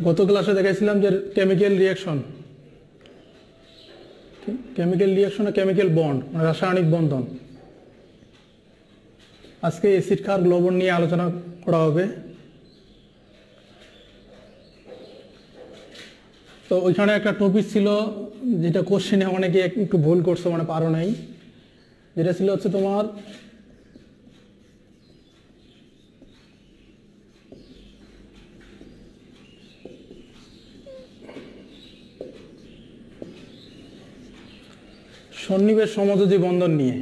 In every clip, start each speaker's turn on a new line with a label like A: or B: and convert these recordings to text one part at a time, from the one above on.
A: গত ক্লাসে দেখাইছিলাম যে কেমিক্যাল রিঅ্যাকশন আর কেমিক্যাল বন্ড মানে রাসায়নিক বন্ধন। আজকে অ্যাসিড ক্ষার লবণ নিয়ে আলোচনা করা হবে। তো ওইখানে একটা টপিক ছিল যেটা কোশ্চেনে অনেকে একটু ভুল করছো, মানে পারো নাই, যেটা ছিল হচ্ছে তোমার সন্নিবেশ সমযোজী বন্ধন নিয়ে।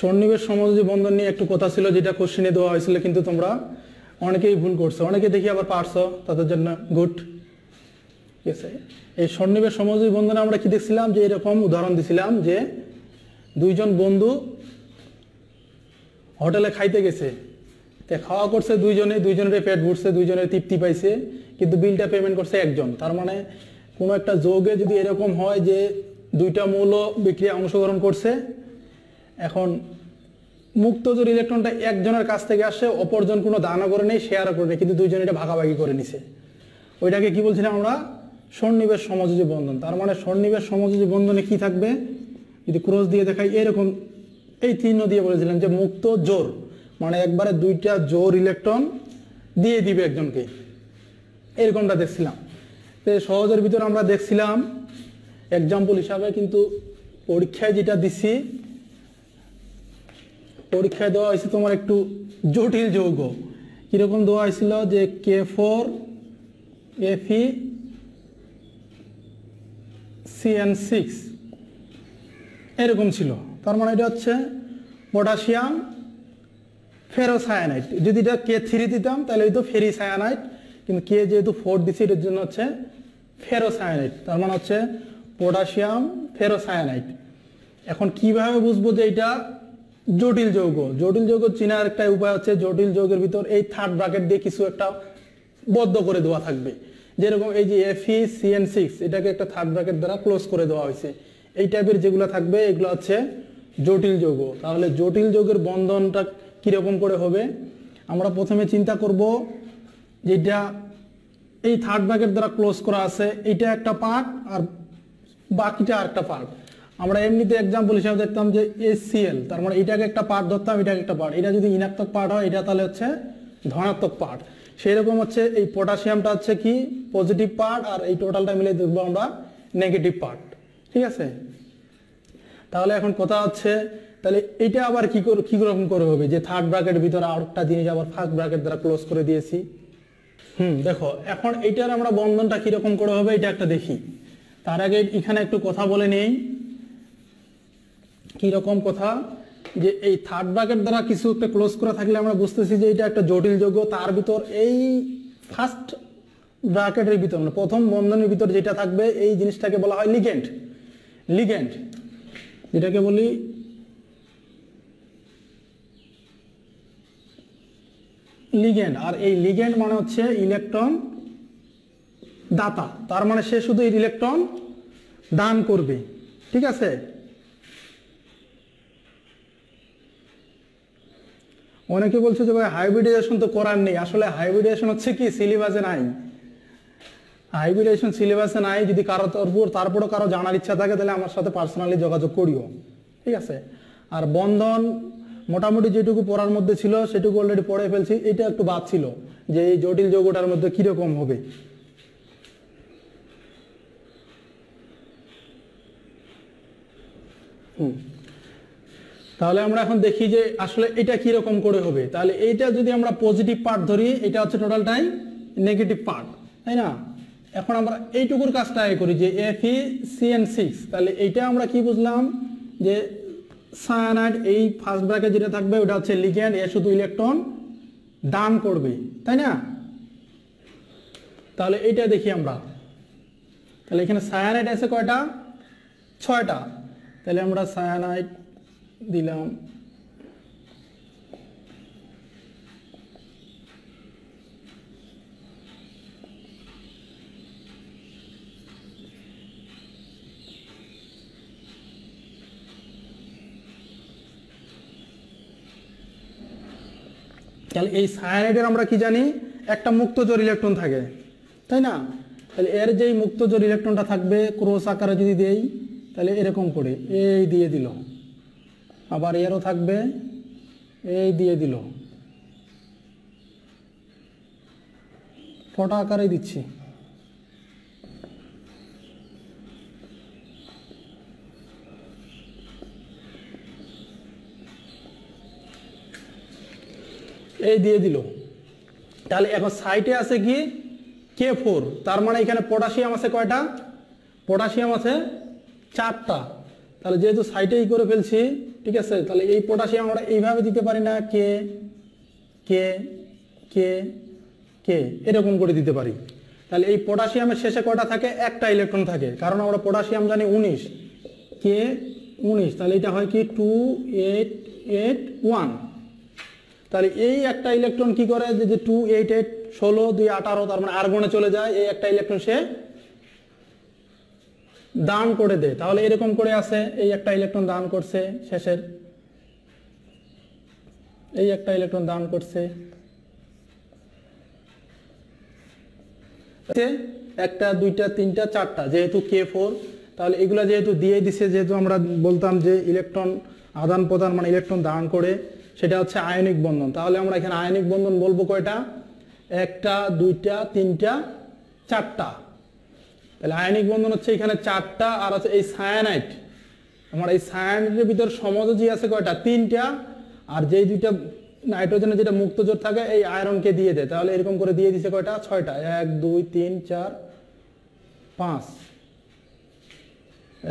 A: সন্নিবেশ সমযোজী বন্ধন নিয়ে একটু কথা ছিল, যেটা কোশ্চেনে দেওয়া হয়েছিল, কিন্তু তোমরা অনেকেই ভুল করছো, অনেকে দেখি আবার পারছো, তাদের জন্য গুড। ঠিক আছে, এই সন্নিবেশ সমযোজী বন্ধনে আমরা কি দেখছিলাম, যে এরকম উদাহরণ দিছিলাম যে দুইজন বন্ধু হোটেলে খাইতে গেছে, তে খাওয়া করছে দুইজনের পেট ভরছে, দুইজনের তৃপ্তি পাইছে, কিন্তু বিলটা পেমেন্ট করছে একজন। তার মানে কোনো একটা যৌগে যদি এরকম হয় যে দুইটা মৌল বিক্রিয়া অংশগ্রহণ করছে, এখন মুক্ত জোর ইলেকট্রনটা একজনের কাছ থেকে আসে, অপরজন কোনো দানও করে নেই, শেয়ারও করে নেই, কিন্তু দুইজন এটা ভাগাভাগি করে নিছে, ওইটাকে কি বলছিলাম আমরা, সন্নিবেশ সমযোজী বন্ধন। তার মানে সন্নিবেশ সমযোজী বন্ধনে কি থাকবে, যদি ক্রস দিয়ে দেখাই, এরকম এই চিহ্ন দিয়ে বলেছিলাম যে মুক্ত জোর, মানে একবারে দুইটা জোর ইলেকট্রন দিয়ে দিবে একজনকে, এরকমটা দেখছিলাম। তো সহজের ভিতরে আমরা দেখছিলাম এক্সাম্পল হিসাবে, কিন্তু পরীক্ষায় যেটা দিছি, পরীক্ষায় দেওয়া হয়েছে তোমার একটু জটিল যৌগ। কিরকম দেওয়া হয়েছিল যে K4Fe(CN6) এরকম ছিল। তার মানে এটা হচ্ছে পটাশিয়াম ফেরোসায়ানাইড। যদি এটা K3 দিতাম তাহলে হয়তো ফেরিসায়ানাইড, কিন্তু কে যেহেতু 4 দিচ্ছি, এটার জন্য হচ্ছে ফেরোসায়ানাইড। তার মানে হচ্ছে পটাশিয়াম ফেরোসায়ানাইড। এখন কিভাবে বুঝবো যে এটা জটিল যৌগ? জটিল যৌগ চেনার একটা উপায় হচ্ছে, জটিল যৌগের ভিতর এই থার্ড ব্র্যাকেট দিয়ে কিছু একটা বদ্ধ করে দেওয়া থাকবে। যেরকম এই যে FeCN6, এটাকে একটা থার্ড ব্র্যাকেট দ্বারা ক্লোজ করে দেওয়া হয়েছে। এই টাইপের যেগুলো থাকবে এগুলো হচ্ছে জটিল যৌগ। তাহলে জটিল যৌগের বন্ধনটা কিরকম করে হবে, আমরা প্রথমে চিন্তা করব যেটা এই থার্ড ব্র্যাকেট দ্বারা ক্লোজ করা আছে, এটা একটা পার্ট আর বাকিটা আরেকটা পার্ট। আমরা এমনিতে এক্সাম্পল হিসাবে দেখতাম যে HCl, তার মানে এটাকে একটা পার্ট ধরতাম, এটাকে একটা পার্ট, এটা যদি ঋণাত্মক পার্ট হয়, এটা তাহলে হচ্ছে ধনাত্মক পার্ট। সেই রকম হচ্ছে এই পটাশিয়ামটা হচ্ছে কি পজিটিভ পার্ট, আর এই টোটালটা মিলে দেখবো আমরা নেগেটিভ পার্ট। ঠিক আছে, তাহলে এখন কথা হচ্ছে, তাহলে এটা আবার কি রকম করে হবে, যে থার্ড ব্র্যাকেটের ভিতরে আরেকটা জিনিস আবার ফার্স্ট ব্র্যাকেট দ্বারা ক্লোজ করে দিয়েছি। দেখো এখন এইটার আমরা বন্ধনটা কিরকম করে হবে এটা একটা দেখি। তার আগে এখানে একটু কথা বলে নেই। কিরকম কথা, যে এই থার্ড ব্র্যাকেট দ্বারা কিছু একটা ক্লোজ করা থাকলে আমরা বুঝতেছি যে এটা একটা জটিল যৌগ। তার ভিতর এই ফার্স্ট ব্র্যাকেটের ভিতর, মানে প্রথম বন্ধনের ভিতর যেটা থাকবে, এই জিনিসটাকে বলা হয় লিগ্যান্ড। লিগ্যান্ড যেটাকে বলি লিগ্যান্ড, আর এই লিগ্যান্ড মানে হচ্ছে ইলেকট্রন দাতা। তার মানে সে শুধু এই ইলেকট্রন দান করবে। ঠিক আছে, অনেকে বলছে যে ভাই হাইব্রিডাইজেশন তো করার নেই। আসলে হাইব্রিডাইজেশন হচ্ছে কি সিলেবাসে নাই, হাইব্রিডাইজেশন সিলেবাসে নাই। যদি কারো তারপরও কারো জানার ইচ্ছা থাকে তাহলে আমার সাথে পার্সোনালি যোগাযোগ করিও। ঠিক আছে, আর বন্ধন মোটামুটি যেটুকু পড়ার মধ্যে ছিল সেটুকু অলরেডি পড়ে ফেলছি। এটা একটু বাদ ছিল যে এই জটিল যৌগটার মধ্যে কিরকম হবে। তাহলে আমরা এখন দেখি যে আসলে এটা কিরকম করে হবে। তাহলে এইটা যদি আমরা পজিটিভ পার্ট ধরি, এটা হচ্ছে টোটালটাই নেগেটিভ পার্ট, তাই না? এখন আমরা এইটুকুর কাজটা করি যে FeCN6, তাহলে এইটা আমরা কি বুঝলাম যে সায়ানাইড, এই ফার্স্ট ব্র্যাকেট যেটা থাকবে ওটা হচ্ছে লিগ্যান্ড, এ শুধু ইলেকট্রন দান করবে, তাই না? তাহলে এইটা দেখি আমরা, তাহলে এখানে সায়ানাইড আছে কয়টা, 6টা। তাহলে আমরা সায়ানাইড দিলাম, তাহলে এই সায়ানাইডের আমরা কি জানি, একটা মুক্তজোড় ইলেকট্রন থাকে, তাই না? তাহলে এর যেই মুক্তজোড় ইলেকট্রনটা থাকবে ক্রস আকারে যদি দেই তাহলে এরকম করে এই দিয়ে দিল, আবার এরও থাকবে এই দিয়ে দিল, ফটো আকারে দিচ্ছি। এই দিয়ে দিল। তাহলে এখন সাইটে আছে কি K4, তার মানে এখানে পটাশিয়াম আছে কয়টা? পটাশিয়াম আছে 4টা। তাহলে যেহেতু সাইটেই করে ফেলছি, ঠিক আছে, তাহলে এই পটাশিয়াম আমরা এইভাবে দিতে পারি না, কে কে কে কে এরকম করে দিতে পারি। তাহলে এই পটাশিয়ামের শেষে কয়টা থাকে? একটা ইলেকট্রন থাকে, কারণ আমরা পটাশিয়াম জানি 19, কে 19, তাহলে এটা হয় কি 2 8 8 1। তাহলে এই একটা ইলেকট্রন কি করে, যে 2 8 8 16 2 18, তার মানে আর্গনে চলে যায়, এই একটা ইলেকট্রন সে দান করে দেয়। তাহলে এরকম করে আছে, এই একটা ইলেকট্রন দান করছে, শেষের এই একটা ইলেকট্রন দান করছে, একটা দুইটা তিনটা চারটা, যেহেতু K4, তাহলে এগুলা যেহেতু দিয়ে দিছে, যেহেতু আমরা বলতাম যে ইলেকট্রন আদান প্রদান মানে ইলেকট্রন দান করে, সেটা হচ্ছে আয়নিক বন্ধন। তাহলে আমরা এখানে আয়নিক বন্ধন বলবো কয়টা? একটা দুইটা তিনটা চারটা। তাহলে আয়নিক বন্ধন হচ্ছে এখানে 4টা, আর আছে এই সায়ানাইড, আমার এই সায়ানাইডের ভিতর সমযোজী আছে কয়টা? 3টা, আর যেই দুইটা নাইট্রোজেনের যেটা মুক্তজোড় থাকে এই আয়রনকে দিয়ে দেয়। তাহলে এরকম করে দিয়ে দিছে কয়টা? 6টা, 1 2 3 4 5,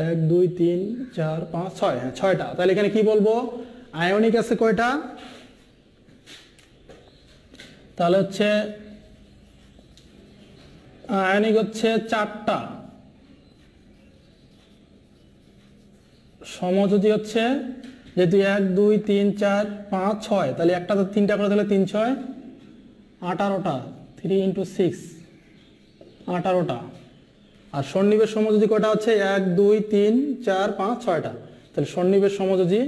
A: 1 2 3 4 5 6, হ্যাঁ 6টা। তাহলে এখানে কি বলবো? আয়নিক আছে কয়টা? তাহলে হচ্ছে আয়নিক হচ্ছে 4টা, সমযোজী হচ্ছে যেহেতু 1 2 3 4 5 6, তাহলে একটা তো 3টা করে দিলে 3 6 18টা, 3 × 6 18টা। আর সন্নিবেশ সমযোজী কয়টা হচ্ছে? 1 2 3 4 5 6টা। তাহলে সন্নিবেশ সমযোজী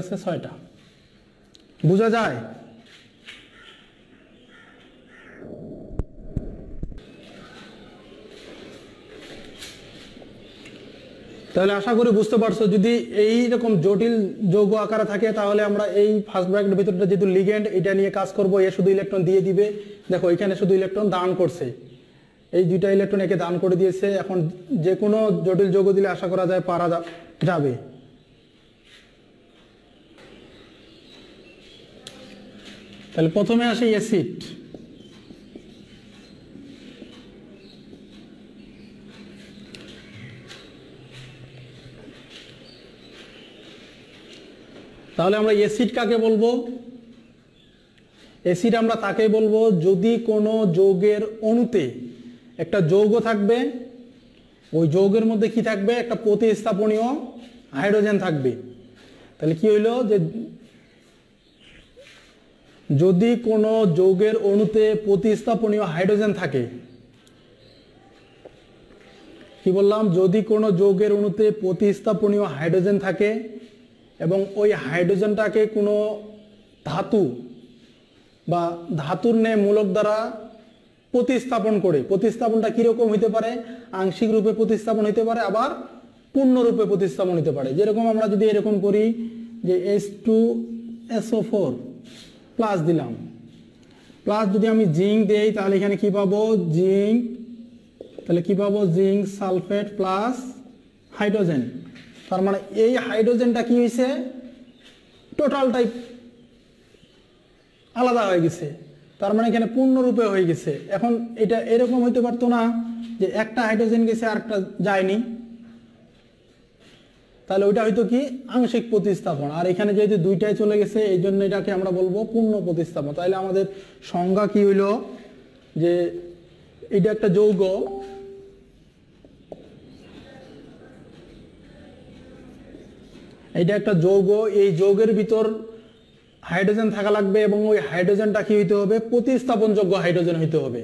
A: আছে 6টা। বোঝা যায়? তাহলে আশা করি বুঝতে পারছো। যদি এই রকম জটিল যৌগ আকারে থাকে তাহলে আমরা এই ফার্স্ট ব্র্যাকেটের ভিতরটা যেহেতু লিগ্যান্ড, এটা নিয়ে কাজ করব। এ শুধু ইলেকট্রন দিয়ে দিবে, দেখো এখানে শুধু ইলেকট্রন দান করছে, এই দুইটা ইলেকট্রন একে দান করে দিয়েছে। এখন যে কোনো জটিল যৌগ দিলে আশা করা যায় পারা যাবে। তাহলে প্রথমে আসে অ্যাসিড। তাহলে আমরা অ্যাসিড কাকে বলবো? অ্যাসিড আমরা তাকে বলবো যদি কোনো যৌগের অণুতে একটা যৌগ থাকবে, ওই যৌগের মধ্যে কি থাকবে? একটা প্রতিস্থাপনীয় হাইড্রোজেন থাকবে। তাহলে কি হইলো, যে যদি কোনো যৌগের অণুতে প্রতিস্থাপনীয় হাইড্রোজেন থাকে, কি বললাম? যদি কোনো যৌগের অণুতে প্রতিস্থাপনীয় হাইড্রোজেন থাকে এবং ওই হাইড্রোজেনটাকে কোনো ধাতু বা ধাতুর ন্যায় মূলক দ্বারা প্রতিস্থাপন করে, প্রতিস্থাপনটা কিরকম হইতে পারে? আংশিক রূপে প্রতিস্থাপন হইতে পারে, আবার পূর্ণরূপে প্রতিস্থাপন হইতে পারে। যেরকম আমরা যদি এরকম করি যে H2SO4 প্লাস দিলাম, প্লাস যদি আমি জিঙ্ক দেই তাহলে এখানে কি পাবো? জিঙ্ক, তাহলে কি পাবো? Zinc sulphate plus hydrogen. তার মানে এই হাইড্রোজেনটা কি হয়েছে? টোটালটাই আলাদা হয়ে গেছে, তার মানে এখানে পূর্ণরূপে হয়ে গেছে। এখন এটা এরকম হইতে পারতো না যে একটা হাইড্রোজেন গেছে আর একটা যায়নি, তাহলে ওইটা হয়তো কি? আংশিক প্রতিস্থাপন। আর এখানে যেহেতু দুইটাই চলে গেছে এই জন্য এটাকে আমরা বলবো পূর্ণ প্রতিস্থাপন। তাহলে আমাদের সংজ্ঞা কি হইল, যে এটা একটা যৌগ, এটা একটা যৌগ, এই যৌগের ভিতর হাইড্রোজেন থাকা লাগবে এবং ওই হাইড্রোজেনটা কি হইতে হবে? প্রতিস্থাপনযোগ্য হাইড্রোজেন হইতে হবে।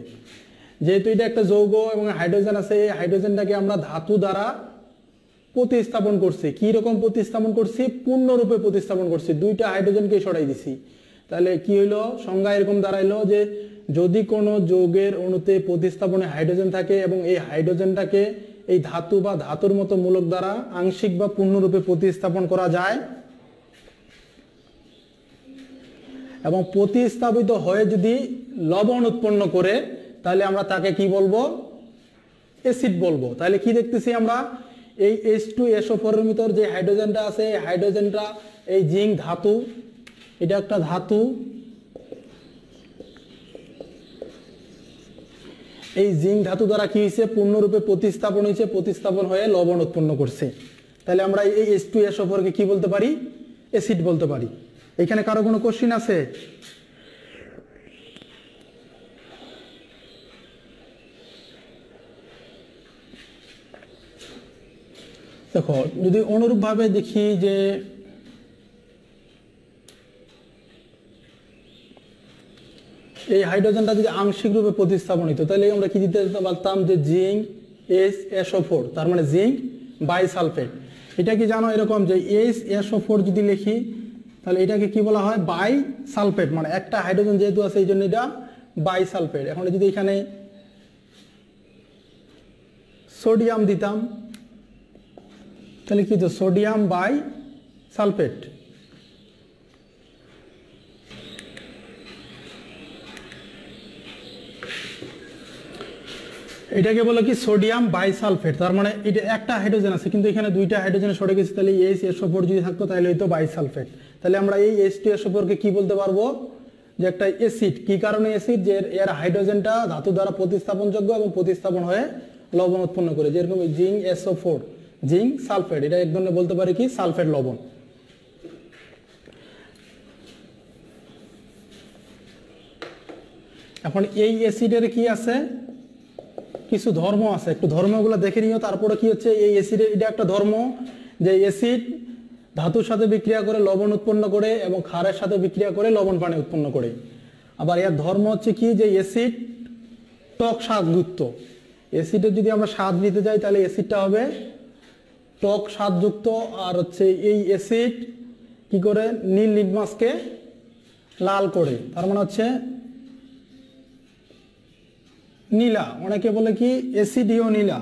A: যেহেতু এটা একটা যৌগ এবং হাইড্রোজেন আছে, এই হাইড্রোজেনটাকে আমরা ধাতু দ্বারা প্রতিস্থাপন করছি। কি রকম প্রতিস্থাপন করছি? পূর্ণরূপে প্রতিস্থাপন করছি, দুইটা হাইড্রোজেনকে সরাই দিছি। তাহলে কি হইলো? সংজ্ঞা এরকম দাঁড়াইলো যে যদি কোনো যৌগের অণুতে প্রতিস্থাপনে হাইড্রোজেন থাকে এবং এই হাইড্রোজেনটাকে এই ধাতু বা ধাতুর মতো মূলক দ্বারা আংশিক বা পূর্ণরূপে প্রতিস্থাপন করা যায় এবং প্রতিস্থাপিত হয়ে যদি লবণ উৎপন্ন করে, তাহলে আমরা তাকে কি বলবো? অ্যাসিড বলবো। তাহলে কি দেখতেছি আমরা? এই H2SO4 এর ভিতর যে হাইড্রোজেনটা আছে, এই হাইড্রোজেনটা এই জিঙ্ক ধাতু, এটা একটা ধাতু, এই জিঙ্ক ধাতু দ্বারা কি হয়েছে? পূর্ণরূপে প্রতিস্থাপন হয়েছে, প্রতিস্থাপন হয়ে লবণ উৎপন্ন করছে। তাহলে আমরা এই H2SO4 কে কি বলতে পারি? অ্যাসিড বলতে পারি। এখানে কারো কোনো কোশ্চিন আছে? দেখো, যদি অনুরূপভাবে দেখি যে এই হাইড্রোজেনটা যদি আংশিক রূপে প্রতিস্থাপন হতো, তাহলে আমরা কি দিতে পারতাম? যে জিঙ্ক SO4, তার মানে জিঙ্ক বাইসালফেট। এটা কি জানো? এরকম যে SO4 যদি লিখি, তাহলে এটাকে কি বলা হয়? বাইসালফেট, মানে একটা হাইড্রোজেন যেহেতু আছে এই জন্য এটা বাইসালফেট। এখন যদি এখানে সোডিয়াম দিতাম, তাহলে কি হতো? Sodium bisulphate. এটাকে বলে কি? Sodium bisulphate. তার মানে এটা একটা হাইড্রোজেন আছে কিন্তু এখানে দুইটা হাইড্রোজেন সরে গেছে, তাহলে SO4 যদি থাকতো তাহলে হয়তো বাইসালফেট। তাহলে আমরা এই H2SO4 কে কি বলতে পারবো? যে একটা অ্যাসিড। কি কারণে অ্যাসিড? যে এর হাইড্রোজেনটা ধাতু দ্বারা প্রতিস্থাপনযোগ্য এবং প্রতিস্থাপন হয়ে লবণ উৎপন্ন করে, যেরকম জিঙ্ক SO4, জিঙ্ক সালফেট, এটা এক ধরনের বলতে পারি কি? সালফেট লবণ। এখন এই অ্যাসিডের কি আছে? কিছু ধর্ম আছে, একটু ধর্মগুলো দেখে নিও। তারপরে কি হচ্ছে? এই অ্যাসিডের এটা একটা ধর্ম যে অ্যাসিড ধাতুর সাথে বিক্রিয়া করে লবণ উৎপন্ন করে এবং ক্ষারের সাথে বিক্রিয়া করে লবণ পানি উৎপন্ন করে। আবার এর ধর্ম হচ্ছে কি? যে অ্যাসিড টক স্বাদযুক্ত। অ্যাসিডের যদি আমরা স্বাদ নিতে যাই তাহলে অ্যাসিডটা হবে টক স্বাদযুক্ত। আর হচ্ছে এই অ্যাসিড কি করে? নীল লিটমাসকে লাল করে, তার মানে হচ্ছে নীলা। অনেকে বলে কি? অ্যাসিডীয় নীলা,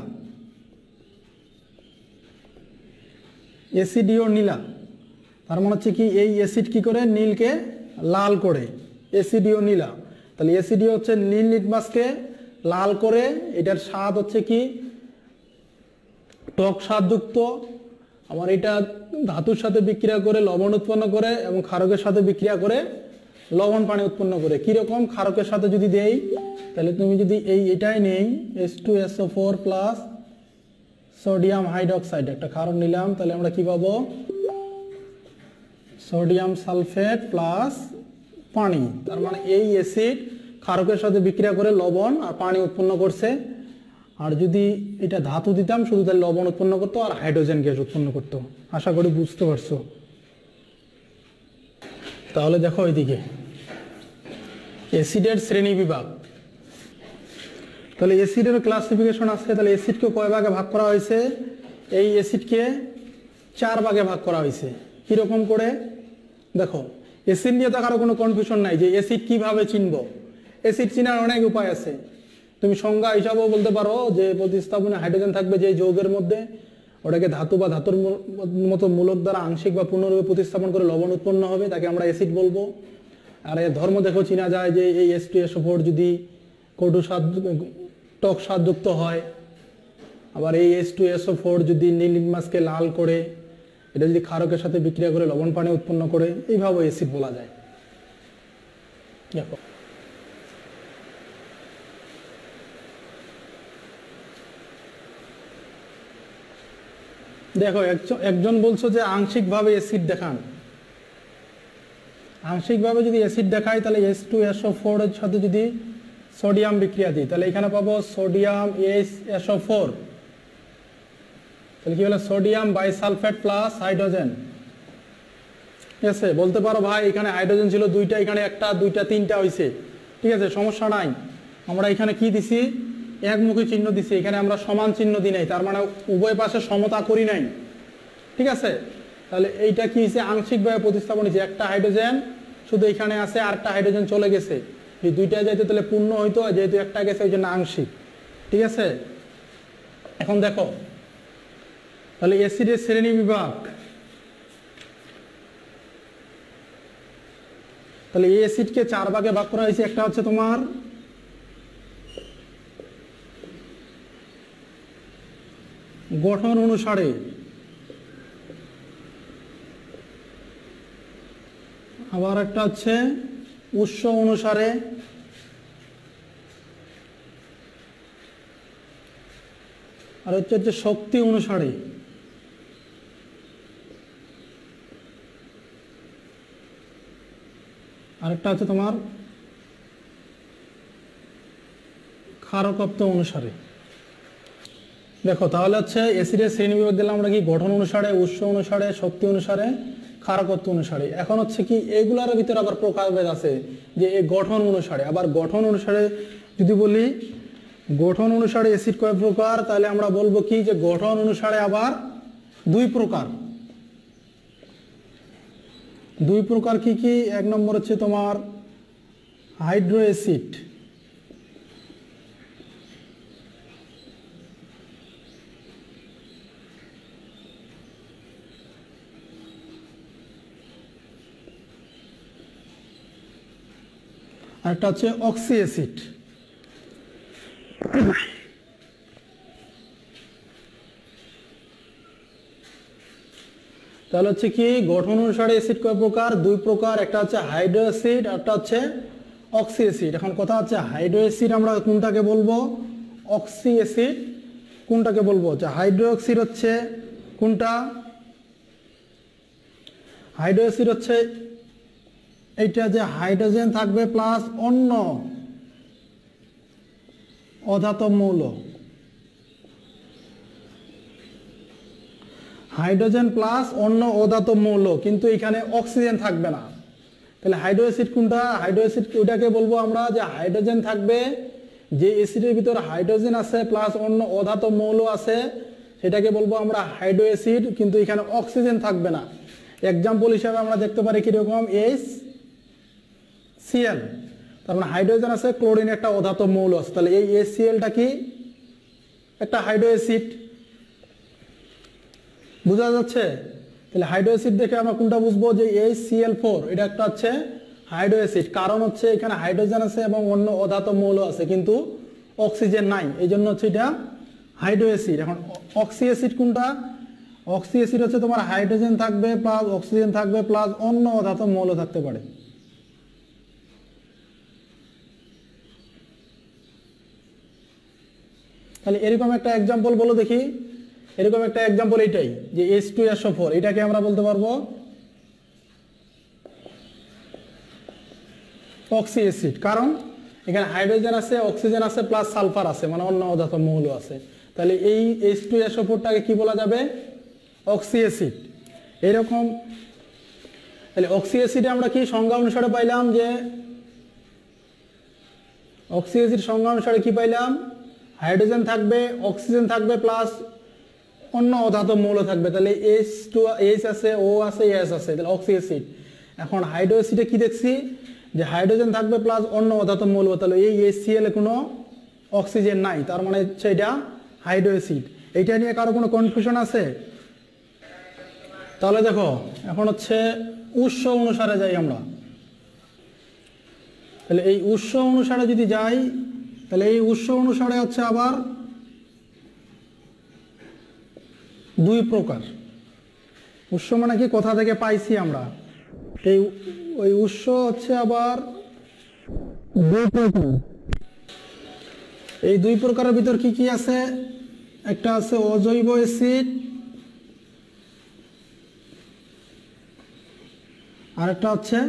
A: অ্যাসিডীয় নীলা। তার মানে হচ্ছে কি? এই অ্যাসিড কি করে? নীলকে লাল করে, অ্যাসিডীয় নীলা। তাহলে অ্যাসিডীয় হচ্ছে নীল লিটমাসকে লাল করে। এটার স্বাদ হচ্ছে কি? টক স্বাদযুক্ত। আমার এটা ধাতুর সাথে বিক্রিয়া করে লবণ উৎপন্ন করে এবং ক্ষারকের সাথে বিক্রিয়া করে লবণ পানি উৎপন্ন করে। কিরকম? ক্ষারকের সাথে যদি দেই, তাহলে তুমি যদি এটাই নেই H2SO4 প্লাস সোডিয়াম হাইড্রোক্সাইড, একটা ক্ষারক নিলাম, তাহলে আমরা কি পাবো? সোডিয়াম সালফেট প্লাস পানি। তার মানে এই অ্যাসিড ক্ষারকের সাথে বিক্রিয়া করে লবণ আর পানি উৎপন্ন করছে। আর যদি এটা ধাতু দিতাম শুধু, তাহলে লবণ উৎপন্ন করতো আর হাইড্রোজেন গ্যাস উৎপন্ন করতো। আশা করি বুঝতে পারছো। তাহলে দেখো এইদিকে অ্যাসিডের শ্রেণী বিভাগ। তাহলে অ্যাসিডের ক্লাসিফিকেশন আছে। তাহলে অ্যাসিডকে কয় ভাগে ভাগ করা হয়েছে? এই অ্যাসিডকে 4 ভাগে ভাগ করা হয়েছে। কিরকম করে? দেখো, অ্যাসিড নিয়ে তো কারো কোনো কনফিউশন নাই যে অ্যাসিড কিভাবে চিনব। অ্যাসিড চিনার অনেক উপায় আছে। তুমি সংজ্ঞা হিসাবেও বলতে পারো যে প্রতিস্থাপনে হাইড্রোজেন থাকবে যে যৌগের মধ্যে, ওটাকে ধাতু বা ধাতুর মতো মূলক দ্বারা আংশিক বা পূর্ণরূপে প্রতিস্থাপন করে লবণ উৎপন্ন হবে, তাকে আমরা অ্যাসিড বলবো। আর এর ধর্ম দেখো চিনা যায় যে এই H2SO4 যদি কটু স্বাদ টক স্বাদযুক্ত হয়, আবার এই H2SO4 যদি নীল লিটমাসকে লাল করে, এটা যদি ক্ষারকের সাথে বিক্রিয়া করে লবণ পানি উৎপন্ন করে, এইভাবে অ্যাসিড বলা যায়। দেখো, দেখো একজন বলছো যে আংশিকভাবে অ্যাসিড দেখান। আংশিকভাবে যদি অ্যাসিড দেখায় তাহলে H2SO4 এর সাথে যদি সোডিয়াম বিক্রিয়া দিই, তাহলে এখানে পাবো সোডিয়াম SO4, তাহলে কি হলো? Sodium bisulphate plus hydrogen. ঠিক আছে, বলতে পারো ভাই এখানে হাইড্রোজেন ছিল দুইটা, এখানে একটা, দুইটা, তিনটা হয়েছে। ঠিক আছে, সমস্যা নাই। আমরা এখানে কি দিছি? একমুখী চিহ্ন দিছি, এখানে আমরা সমান চিহ্ন দিই নাই, তার মানে উভয় পাশে সমতা করি নাই। ঠিক আছে, তাহলে এইটা কি হয়েছে, আংশিকভাবে প্রতিস্থাপন হয়েছে। একটা হাইড্রোজেন শুধু এখানে আছে, আরেকটা হাইড্রোজেন চলে গেছে, এই দুইটা যাইতে তাহলে পূর্ণ হইতো, যেহেতু একটা গেছে ওই জন্য আংশিক। ঠিক আছে, এখন দেখো তাহলে অ্যাসিডের শ্রেণী বিভাগ। তাহলে এই অ্যাসিডকে 4 ভাগে ভাগ করা হয়েছে। একটা হচ্ছে তোমার গঠন অনুসারে, আবার একটা হচ্ছে উৎস অনুসারে, আর হচ্ছে শক্তি অনুসারে। আরেকটা হচ্ছে তোমার ক্ষারকত্ব অনুসারে। দেখো তাহলে হচ্ছে অ্যাসিডের শ্রেণীবিভাগ দিলাম আমরা কি, গঠন অনুসারে, উৎস অনুসারে, শক্তি অনুসারে, ক্ষারকত্ব অনুসারে। এখন হচ্ছে কি এগুলার ভিতরে আবার প্রকারভেদ আছে, যে এই গঠন অনুসারে। আবার গঠন অনুসারে যদি বলি, গঠন অনুসারে অ্যাসিড কয় প্রকার, তাহলে আমরা বলবো কি যে গঠন অনুসারে আবার 2 প্রকার। 2 প্রকার কি কি? 1 নম্বর হচ্ছে তোমার হাইড্রো অ্যাসিড, আর একটা হচ্ছে অক্সি অ্যাসিড। তাহলে হচ্ছে কি গঠন অনুসারে অ্যাসিড কয় প্রকার? 2 প্রকার। একটা হচ্ছে হাইড্রো অ্যাসিড, আর একটা হচ্ছে অক্সি অ্যাসিড। এখন কথা হচ্ছে হাইড্রো অ্যাসিড আমরা কোনটাকে বলবো, অক্সি অ্যাসিড কোনটাকে বলবো? যে হাইড্রো অ্যাসিড হচ্ছে কোনটা? হাইড্রো অ্যাসিড হচ্ছে এইটা, যে হাইড্রোজেন থাকবে প্লাস অন্য অধাতব মৌল, হাইড্রোজেন প্লাস অন্য অধাতব মৌল, কিন্তু এখানে অক্সিজেন থাকবে না। তাহলে হাইড্রো অ্যাসিড কোনটা? হাইড্রো অ্যাসিড ওইটাকে বলবো আমরা যে হাইড্রোজেন থাকবে, যে অ্যাসিডের ভিতরে হাইড্রোজেন আছে প্লাস অন্য অধাতব মৌল আছে, সেটাকে বলবো আমরা হাইড্রো অ্যাসিড, কিন্তু এখানে অক্সিজেন থাকবে না। এক্সাম্পল হিসাবে আমরা দেখতে পারি কিরকম, HCl, তার মানে হাইড্রোজেন আছে, ক্লোরিন একটা অধাতব মৌল আছে, তাহলে এই HClটা কি একটা হাইড্রো অ্যাসিড। বোঝা যাচ্ছে? তাহলে হাইড্রো অ্যাসিড দেখে আমরা কোনটা বুঝবো, যে HCl4 এটা একটা হচ্ছে হাইড্রো অ্যাসিড, কারণ হচ্ছে এখানে হাইড্রোজেন আছে এবং অন্য অধাতব মৌল আছে, কিন্তু অক্সিজেন নাই, এই জন্য হচ্ছে এটা হাইড্রো অ্যাসিড। এখন অক্সি অ্যাসিড কোনটা? অক্সি অ্যাসিড হচ্ছে তোমার হাইড্রোজেন থাকবে প্লাস অক্সিজেন থাকবে প্লাস অন্য অধাতব মৌল থাকতে পারে। তাহলে এরকম একটা এক্সাম্পল বলো দেখি, এরকম একটা এক্সাম্পল এইটাই, যে H2SO4, এটাকে আমরা বলতে পারবো অক্সি অ্যাসিড, কারণ এখানে হাইড্রোজেন আছে, অক্সিজেন আছে প্লাস সালফার আছে, মানে অন্য অধাতব মৌল আছে। তাহলে এই H2SO4টাকে কি বলা যাবে? Oxy acid. এরকম তাহলে অক্সি অ্যাসিডে আমরা কি সংজ্ঞা অনুসারে পাইলাম, যে অক্সি অ্যাসিড সংজ্ঞা অনুসারে কি পাইলাম, হাইড্রোজেন থাকবে, অক্সিজেন থাকবে প্লাস অন্য অধাতব মৌল থাকবে। তাহলে H আছে, O আছে, S আছে, তাহলে অক্সি অ্যাসিড। এখন হাইড্রো অ্যাসিডে কি দেখছি, যে হাইড্রোজেন থাকবে প্লাস অন্য অধাতব মৌল, তাহলে এই HCl এ কোনো অক্সিজেন নাই, তার মানে হচ্ছে এটা হাইড্রো অ্যাসিড। এইটা নিয়ে কারো কোনো কনফিউশন আছে? তাহলে দেখো এখন হচ্ছে উৎস অনুসারে যাই আমরা। তাহলে এই উৎস অনুসারে যদি যাই, তাহলে এই উৎস অনুসারে হচ্ছে আবার 2 প্রকার। উৎস মানে কি, কোথা থেকে পাইছি আমরা, এই ওই উৎস হচ্ছে আবার 2 প্রকার। এই 2 প্রকারের ভিতর কি কি আছে? একটা আছে অজৈব অ্যাসিড, আর একটা হচ্ছে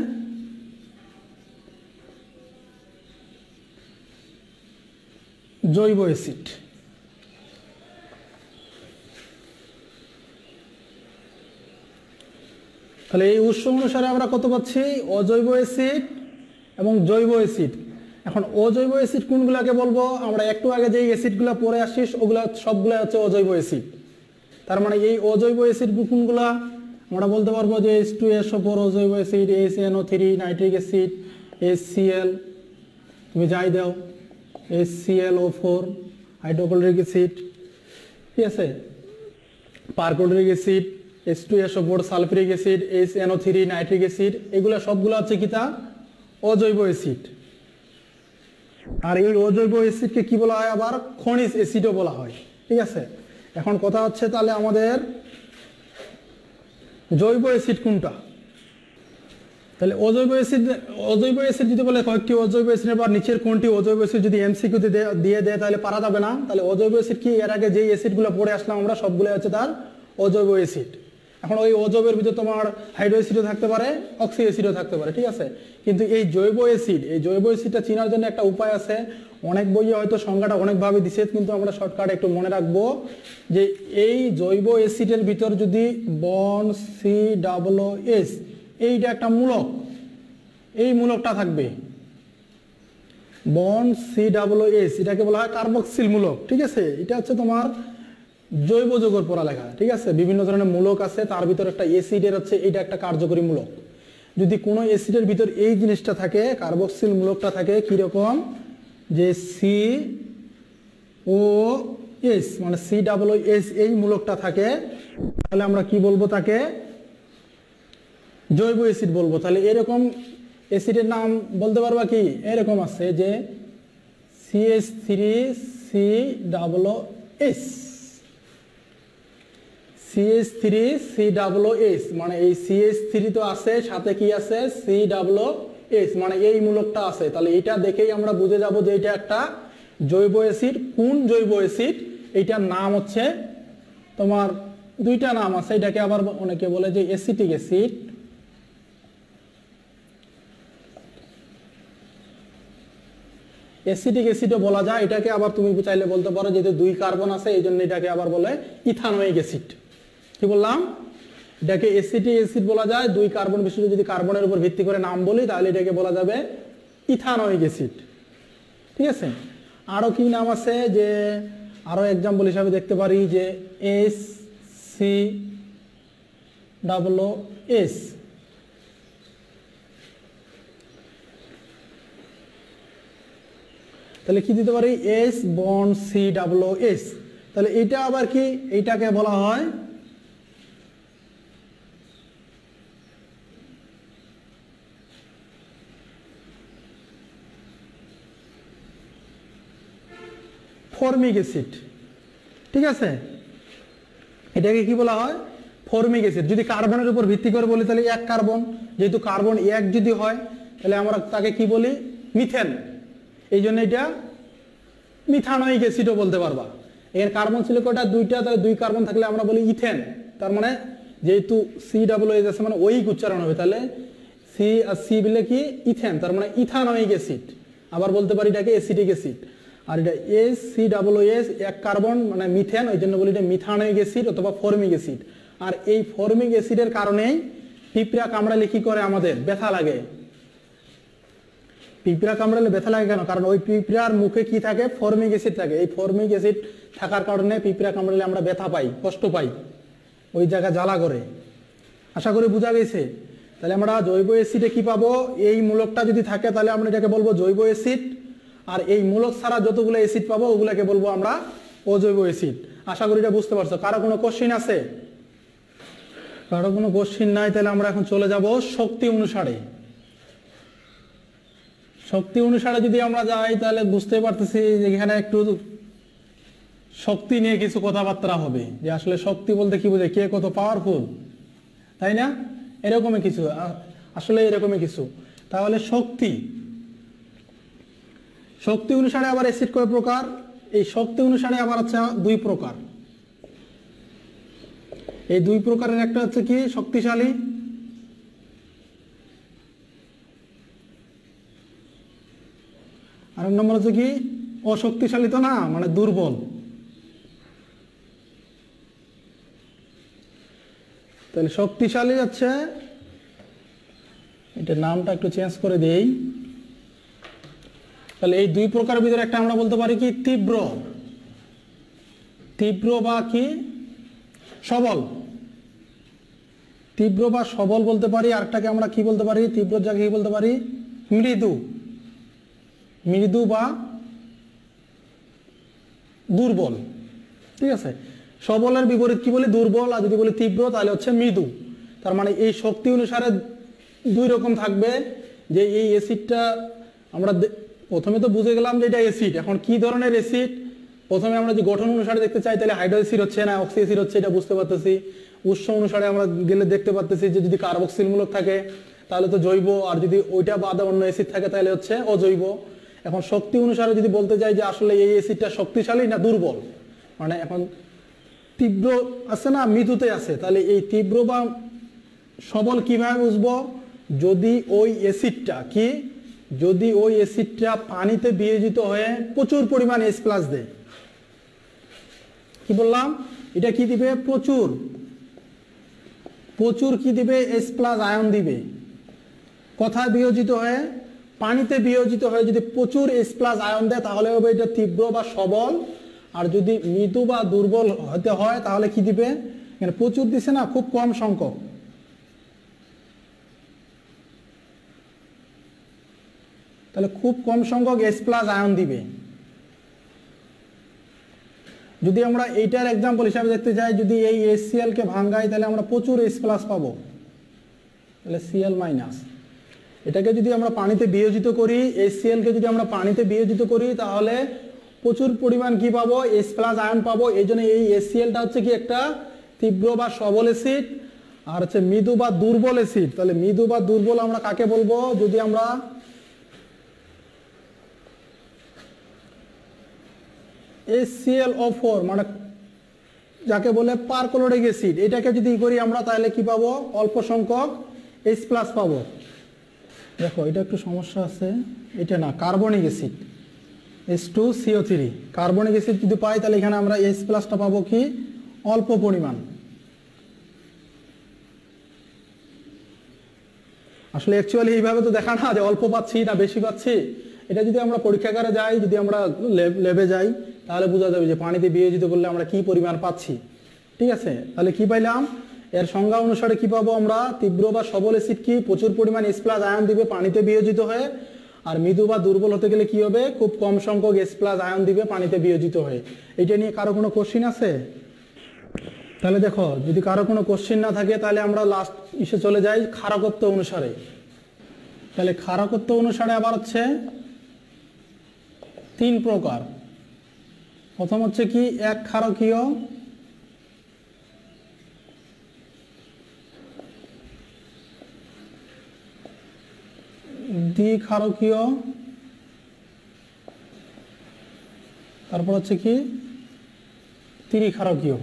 A: জৈব অ্যাসিড। তাহলে এই উৎস অনুসারে আমরা কত পাচ্ছি? অজৈব অ্যাসিড এবং জৈব অ্যাসিড। এখন অজৈব অ্যাসিড কোনগুলোকে বলবো, আমরা একটু আগে যেই অ্যাসিডগুলো পড়ে আসছি ওগুলো সবগুলো হচ্ছে অজৈব অ্যাসিড। তার মানে এই অজৈব অ্যাসিড কোনগুলো, আমরা বলতে পারবো যে H2SO4 অজৈব acid, HNO3 nitric acid, HCl তুমি যাই দাও, HClO4 হাইড্রোক্লোরিক অ্যাসিড, ঠিক আছে, perchloric acid, H2SO4 sulphuric acid, HNO3 nitric acid, এগুলো সবগুলো হচ্ছে কি তা অজৈব অ্যাসিড। আর এই অজৈব অ্যাসিডকে কি বলা হয়, আবার খনিজ অ্যাসিডও বলা হয়, ঠিক আছে। এখন কথা হচ্ছে তাহলে আমাদের জৈব অ্যাসিড কোনটা, তাহলে অজৈব অ্যাসিড যদি বলে কয়েকটি অজৈব অ্যাসিডের পর নিচের কোনটি অজৈব অ্যাসিড যদি এমসিকিউতে দিয়ে দেয় তাহলে পারা যাবে না। তাহলে অজৈব অ্যাসিড কি, এর আগে যেই অ্যাসিডগুলো পড়ে আসলাম আমরা সবগুলো হচ্ছে তার অজৈব অ্যাসিড। এখন ওই অজৈবের ভিতরে তোমার হাইড্রো অ্যাসিডও থাকতে পারে, অক্সি অ্যাসিডও থাকতে পারে, ঠিক আছে। কিন্তু এই জৈব অ্যাসিডটা চেনার জন্য একটা উপায় আছে, অনেক বইয়ে হয়তো সংজ্ঞাটা অনেকভাবে দিছে, কিন্তু আমরা শর্টকাটে একটু মনে রাখবো যে এই জৈব অ্যাসিডের ভিতর যদি বন্ড COOH এইটা একটা মূলক, এই মূলকটা থাকবে বন্ড COOH, এটাকে বলা হয় কার্বক্সিল মূলক, ঠিক আছে। এটা হচ্ছে তোমার জৈব যৌগের পড়ালেখা, ঠিক আছে। বিভিন্ন ধরনের মূলক আছে, তার ভিতর একটা অ্যাসিডের হচ্ছে এটা একটা কার্যকরী মূলক। যদি কোনো অ্যাসিডের ভিতর এই জিনিসটা থাকে, কার্বক্সিল মূলকটা থাকে কিরকম, যে COOH মানে COOH এই মূলকটা থাকে, তাহলে আমরা কি বলবো, তাকে জৈব অ্যাসিড বলবো। তাহলে এরকম অ্যাসিডের নাম বলতে পারবা কি, এরকম আছে যে CH3COOH, মানে এই CH3 তো আছে, সাথে কি আছে COOH, মানে এই মূলকটা আছে। তাহলে এটা দেখেই আমরা বুঝে যাব যে এটা একটা জৈব অ্যাসিড। কোন জৈব অ্যাসিড, এইটার নাম হচ্ছে তোমার দুইটা নাম আছে, এটাকে আবার অনেকে বলে যে অ্যাসিটিক অ্যাসিড, অ্যাসিটিক অ্যাসিডও বলা যায়। এটাকে আবার তুমি চাইলে বলতে পারো যেহেতু 2 কার্বন আছে এই জন্য এটাকে আবার বলে ইথানোয়িক অ্যাসিড। কি বললাম, এটাকে অ্যাসিটিক অ্যাসিড বলা যায়। 2 কার্বন বিশিষ্ট যদি কার্বনের উপর ভিত্তি করে নাম বলি তাহলে এটাকে বলা যাবে ইথানোয়িক অ্যাসিড, ঠিক আছে। আরো কি নাম আছে, যে আরো এক্সাম্পল হিসাবে দেখতে পারি যে HCOOH, তাহলে কি দিতে পারি S বন্ড COOH। তাহলে এটা আবার কি, এইটাকে বলা হয় ফর্মিক অ্যাসিড, ঠিক আছে। এটাকে কি বলা হয়, ফর্মিক অ্যাসিড। যদি কার্বনের উপর ভিত্তি করে বলি তাহলে 1 কার্বন, যেহেতু কার্বন 1 যদি হয় তাহলে আমরা তাকে কি বলি, মিথেন, এই জন্য এটা মিথানোয়িক অ্যাসিডও বলতে পারবা। এর কার্বন ছিল কয়টা, 2টা, তাহলে 2 কার্বন থাকলে আমরা বলি ইথেন। তার মানে যেহেতু COOH আছে মানে ওইক উচ্চারণ হবে, তাহলে সি আর সি বলে কি ইথেন, তার মানে ইথানোয়িক অ্যাসিড। আবার বলতে পারি এটাকে অ্যাসিটিক অ্যাসিড। আর এটা HCOOH 1 কার্বন মানে মিথেন, ওই জন্য বলি এটা মিথানোয়িক অ্যাসিড অথবা ফর্মিক অ্যাসিড। আর এই ফর্মিক অ্যাসিডের কারণেই পিঁপড়া কামড়ালে কি করে, আমাদের ব্যথা লাগে। পিঁপড়া কামড়ালে ব্যথা লাগে কেন, কারণ ওই পিঁপড়ার মুখে কি থাকে, ফর্মিক অ্যাসিড থাকে। এই ফর্মিক অ্যাসিড থাকার কারণে পিঁপড়া কামড়ালে আমরা ব্যথা পাই, কষ্ট পাই, ওই জায়গা জ্বালা করে। আশা করি বোঝা গেছে। তাহলে আমরা জৈব অ্যাসিডে কি পাবো, এই মূলকটা যদি থাকে তাহলে আমরা এটাকে বলবো জৈব অ্যাসিড। আর এই মূলক ছাড়া যতগুলো অ্যাসিড পাবো ওগুলোকে বলবো আমরা অজৈব অ্যাসিড। আশা করি এটা বুঝতে পারছো। কারো কোনো কোশ্চিন আছে? কারো কোনো কোশ্চিন নাই, তাহলে আমরা এখন চলে যাব শক্তি অনুসারে। শক্তি অনুসারে যদি আমরা যাই তাহলে বুঝতে পারতেছি যে এখানে একটু শক্তি নিয়ে কিছু কথাবার্তা হবে, যে আসলে শক্তি বলতে কি বোঝায়, কে কত পাওয়ারফুল, তাই না? এরকমই কিছু, আসলে এরকমই কিছু। তাহলে শক্তি অনুসারে আবার অ্যাসিড কয় প্রকার, এই শক্তি অনুসারে আবার আছে 2 প্রকার। এই 2 প্রকারের একটা হচ্ছে কি শক্তিশালী, আর এক নম্বর হচ্ছে কি অশক্তিশালী, তো না মানে দুর্বল। তাহলে শক্তিশালী হচ্ছে, এটার নামটা একটু চেঞ্জ করে দেই, তাহলে এই দুই প্রকার ভিতরে একটা আমরা বলতে পারি কি তীব্র, তীব্র বা কি সবল, তীব্র বা সবল বলতে পারি। আরেকটাকে আমরা কি বলতে পারি, তীব্র জায়গায় কি বলতে পারি, মৃদু, মৃদু বা দুর্বল। ঠিক আছে, সবলের বিপরীত কি বলি, দুর্বল, আর যদি বলি তীব্র তাহলে হচ্ছে মৃদু। তার মানে এই শক্তি অনুসারে দুই রকম থাকবে, যে এই অ্যাসিডটা আমরা প্রথমে তো বুঝে গেলাম যে এটা অ্যাসিড। এখন কি ধরনের অ্যাসিড, প্রথমে আমরা যে গঠন অনুসারে দেখতে চাই তাহলে হাইড্রো অ্যাসিড হচ্ছে না অক্সি অ্যাসিড হচ্ছে, এটা বুঝতে পারতেছি। উৎস অনুসারে আমরা গেলে দেখতে পারতেছি যে যদি কার্বক্সিল মূলক থাকে তাহলে তো জৈব, আর যদি ওইটা বাদে অন্য অ্যাসিড থাকে তাহলে হচ্ছে অজৈব। এখন শক্তি অনুসারে যদি বলতে যাই যে আসলে এই অ্যাসিডটা শক্তিশালী না দুর্বল, মানে এখন তীব্র আছে না মৃদুতে আছে, তাহলে এই তীব্র বা সবল কিভাবে বুঝবো, যদি ওই অ্যাসিডটা কি, যদি ওই অ্যাসিডটা পানিতে বিয়োজিত হয়ে প্রচুর পরিমাণ H+ দেয়। কি বললাম, এটা কি দিবে, প্রচুর প্রচুর কি দিবে, H+ আয়ন দিবে। কোথায় বিয়োজিত হয়ে, পানিতে বিয়োজিত হয়ে যদি প্রচুর H+ আয়ন দেয় তাহলে হবে এটা তীব্র বা সবল। আর যদি মৃদু বা দুর্বল হতে হয় তাহলে কি দিবে, এখানে প্রচুর দিছে না, খুব কম সংখ্যক, তাহলে খুব কম সংখ্যক H+ আয়ন দিবে। যদি আমরা এইটার এক্সাম্পল হিসাবে দেখতে চাই, যদি এই HCl কে ভাঙাই তাহলে আমরা প্রচুর H+ পাবো, তাহলে Cl-। এটাকে যদি আমরা পানিতে বিয়োজিত করি, HCl কে যদি আমরা পানিতে বিয়োজিত করি তাহলে প্রচুর পরিমাণ কি পাবো, H+ আয়ন পাবো। এই জন্য এই HClটা হচ্ছে কি একটা তীব্র বা সবল অ্যাসিড, আর হচ্ছে মৃদু বা দুর্বল অ্যাসিড। তাহলে মৃদু বা দুর্বল আমরা কাকে বলবো, যদি আমরা HClO4 মানে যাকে বলে পারক্লোরিক অ্যাসিড, এটাকে যদি করি আমরা তাহলে কি পাবো, অল্প সংখ্যক H+ পাবো। দেখো এটা একটু সমস্যা আছে, এটা না, carbonic acid H2CO3, carbonic acid যদি পাই তাহলে এখানে আমরা H+টা পাবো কি, অল্প পরিমাণ। আসলে অ্যাকচুয়ালি এইভাবে তো দেখা না যে অল্প পাচ্ছি না বেশি পাচ্ছি, এটা যদি আমরা পরীক্ষাগারে যাই, যদি আমরা ল্যাবে যাই তাহলে বোঝা যাবে যে পানিতে বিয়োজিত করলে আমরা কি পরিমাণ পাচ্ছি। ঠিক আছে, তাহলে কি পাইলাম, এর সংজ্ঞা অনুসারে কি পাবো আমরা, তীব্র বা সবল অ্যাসিড কি, প্রচুর পরিমাণ H+ আয়ন দিবে পানিতে বিয়োজিত হয়ে। আর মৃদু বা দুর্বল হতে গেলে কি হবে, খুব কম সংখ্যক H+ আয়ন দিবে পানিতে বিয়োজিত হয়ে। এটা নিয়ে কারো কোনো কোশ্চিন আছে? তাহলে দেখো, যদি কারো কোনো কোশ্চিন না থাকে তাহলে আমরা লাস্ট ইসে চলে যাই ক্ষারকত্ব অনুসারে। তাহলে ক্ষারকত্ব অনুসারে আবার হচ্ছে 3 প্রকার। প্রথম হচ্ছে কি, এক ক্ষারকীয়, দ্বিক্ষারকীয়, তারপর হচ্ছে কি ত্রিক্ষারকীয়।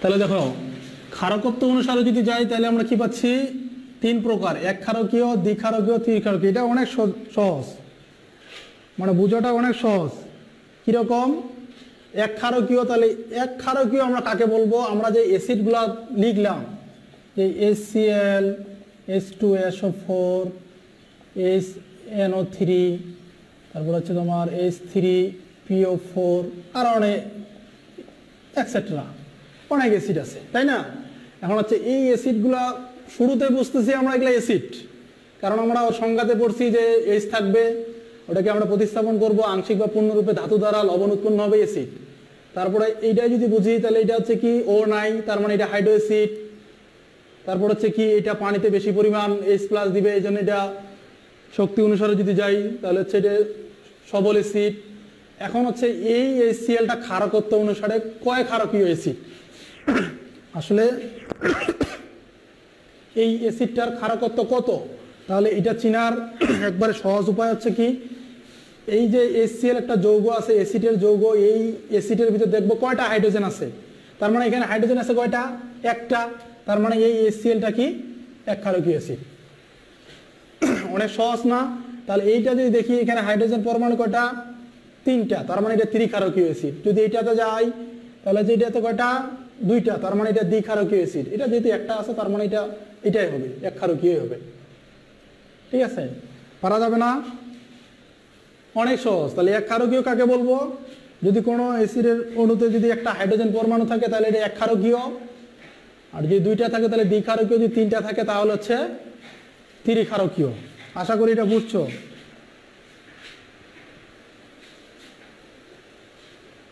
A: তাহলে দেখো ক্ষারকত্ব অনুসারে যদি যাই তাহলে আমরা কি পাচ্ছি, 3 প্রকার, এক ক্ষারকীয়, দ্বিক্ষারকীয়, ত্রিক্ষারকীয়। এটা অনেক সহজ, মানে বোঝাটা অনেক সহজ। কিরকম, এক ক্ষারকীয়, তাহলে এক ক্ষারকীয় আমরা কাকে বলবো, আমরা যে অ্যাসিডগুলা লিখলাম, যে HCl, H2SO4, HNO3, তারপর হচ্ছে তোমার H3PO4, আর অনেক এক্সেট্রা, অনেক অ্যাসিড আছে, তাই না? এখন হচ্ছে এই অ্যাসিডগুলা শুরুতে বুঝতেছি আমরা এগুলা অ্যাসিড, কারণ আমরা সংজ্ঞাতে পড়ছি যে H থাকবে, ওটাকে আমরা প্রতিস্থাপন করব আংশিক বা পূর্ণরূপে ধাতু দ্বারা, লবণ উৎপন্ন হবে অ্যাসিড। তারপরে এইটাই যদি বুঝি তাহলে এটা হচ্ছে কি O নাই, তার মানে এটা হাইড্রো অ্যাসিড। তারপর হচ্ছে কি, এটা পানিতে বেশি পরিমাণ H+ দিবে, এই জন্য এটা শক্তি অনুসারে যদি যাই তাহলে হচ্ছে এটা সবল অ্যাসিড। এখন হচ্ছে এই HClটা ক্ষারকত্ব অনুসারে কয় ক্ষারকীয় অ্যাসিড, আসলে এই অ্যাসিডটার ক্ষারকত্ব কত, তাহলে এটা চিনার একবারে সহজ উপায় হচ্ছে কি, এই যে HCl একটা যৌগ আছে, অ্যাসিডের যৌগ, এই অ্যাসিডের ভিতর দেখবো কয়টা হাইড্রোজেন আছে, তার মানে এখানে হাইড্রোজেন আছে কয়টা, একটা, তার মানে এই HClটা কি এক ক্ষারকীয় অ্যাসিড। অনেক সহজ না? তাহলে এইটা যদি দেখি এখানে হাইড্রোজেন পরমাণু কয়টা, 3টা, তার মানে এটা ত্রিক্ষারকীয় অ্যাসিড। যদি এইটাতে যাই তাহলে যে এটাতে কয়টা, 2টা, তার মানে এটা দ্বিক্ষারকীয় অ্যাসিড। এটা যেহেতু একটা আছে তার মানে এটাই হবে, এক ক্ষারকীয় হবে। ঠিক আছে, পারা যাবে না? অনেক সহজ। তাহলে এক ক্ষারকীয় কাকে বলবো? যদি কোনো অ্যাসিডের অণুতে যদি একটা হাইড্রোজেন পরমাণু থাকে তাহলে এটা এক ক্ষারকীয়, আর যদি দুইটা থাকে তাহলে দ্বিক্ষারকীয়, যদি তিনটা থাকে তাহলে হচ্ছে ত্রিক্ষারকীয়। আশা করি এটা বুঝছো।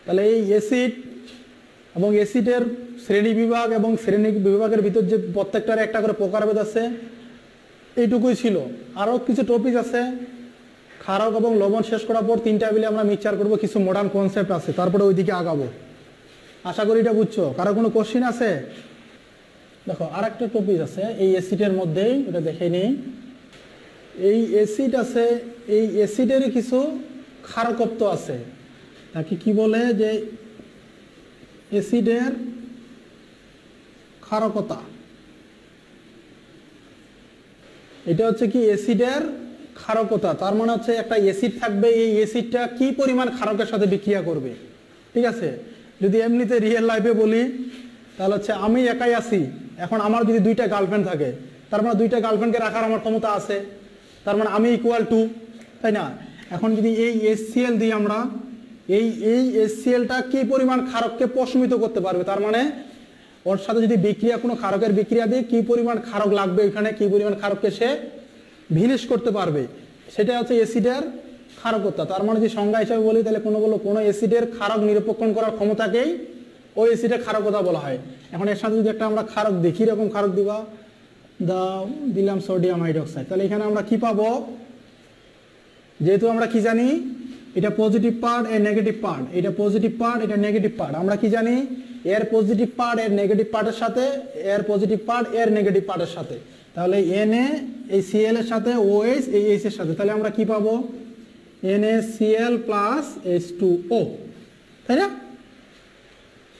A: তাহলে এই অ্যাসিড এবং অ্যাসিডের শ্রেণী বিভাগ এবং শ্রেণী বিভাগের ভিতর যে প্রত্যেকটার একটা করে প্রকারভেদ আছে, এইটুকুই ছিল। আরও কিছু টপিক আছে, ক্ষারক এবং লবণ শেষ করার পর তিনটা মিলে আমরা মিক্সচার করবো, কিছু মডার্ন কনসেপ্ট আছে, তারপরে ওইদিকে আগাবো। আশা করি এটা বুঝছো। কারো কোনো কোশ্চিন আছে? দেখো আর একটা টপিক আছে এই অ্যাসিডের মধ্যেই, এটা দেখে নিই। এই অ্যাসিড আছে, এই অ্যাসিডেরই কিছু ক্ষারকত্ব আছে, তাকে কি বলে যে অ্যাসিডের ক্ষারকতা। এটা হচ্ছে কি অ্যাসিডের ক্ষারকতা, তার মানে হচ্ছে একটা অ্যাসিড থাকবে, এই অ্যাসিডটা কি পরিমাণ ক্ষারকের সাথে বিক্রিয়া করবে। ঠিক আছে, যদি এমনিতে রিয়েল লাইফে বলি তাহলে হচ্ছে আমি একাই আছি, এখন আমার যদি দুইটা গার্লফ্রেন্ড থাকে, তার মানে দুইটা গার্লফ্রেন্ডকে রাখার আমার ক্ষমতা আছে, তার মানে আমি ইকুয়াল টু, তাই না? এখন যদি এই HCl দিই আমরা, এই HClটা কি পরিমাণ ক্ষারককে প্রশমিত করতে পারবে, তার মানে ওর সাথে যদি বিক্রিয়া, কোনো ক্ষারকের বিক্রিয়া দিয়ে কি পরিমাণ ক্ষারক লাগবে, ওইখানে কি পরিমাণ ক্ষারককে সে ভিনিশ করতে পারবে, সেটা হচ্ছে অ্যাসিডের ক্ষারকতা। তার মানে যদি সংজ্ঞা হিসাবে বলি তাহলে কোনো অ্যাসিডের ক্ষারক নিরপেক্ষণ করার ক্ষমতাকেই ওই অ্যাসিডের ক্ষারকতা বলা হয়। এখন এর সাথে যদি একটা আমরা ক্ষারক দিই, কীরকম ক্ষারক দিবা, দিলাম সোডিয়াম হাইড্রোক্সাইড, তাহলে এখানে আমরা কি পাবো? যেহেতু আমরা কি জানি এটা পজিটিভ পার্ট এর নেগেটিভ পার্ট, এটা পজিটিভ পার্ট এটা নেগেটিভ পার্ট, আমরা কি জানি এর পজিটিভ পার্ট এর নেগেটিভ পার্টের সাথে, এর পজিটিভ পার্ট এর নেগেটিভ পার্টের সাথে, তাহলে Na এই Cl এর সাথে OH এই H এর সাথে, তাহলে আমরা কি পাবো? NaCl প্লাস H2O, তাই না?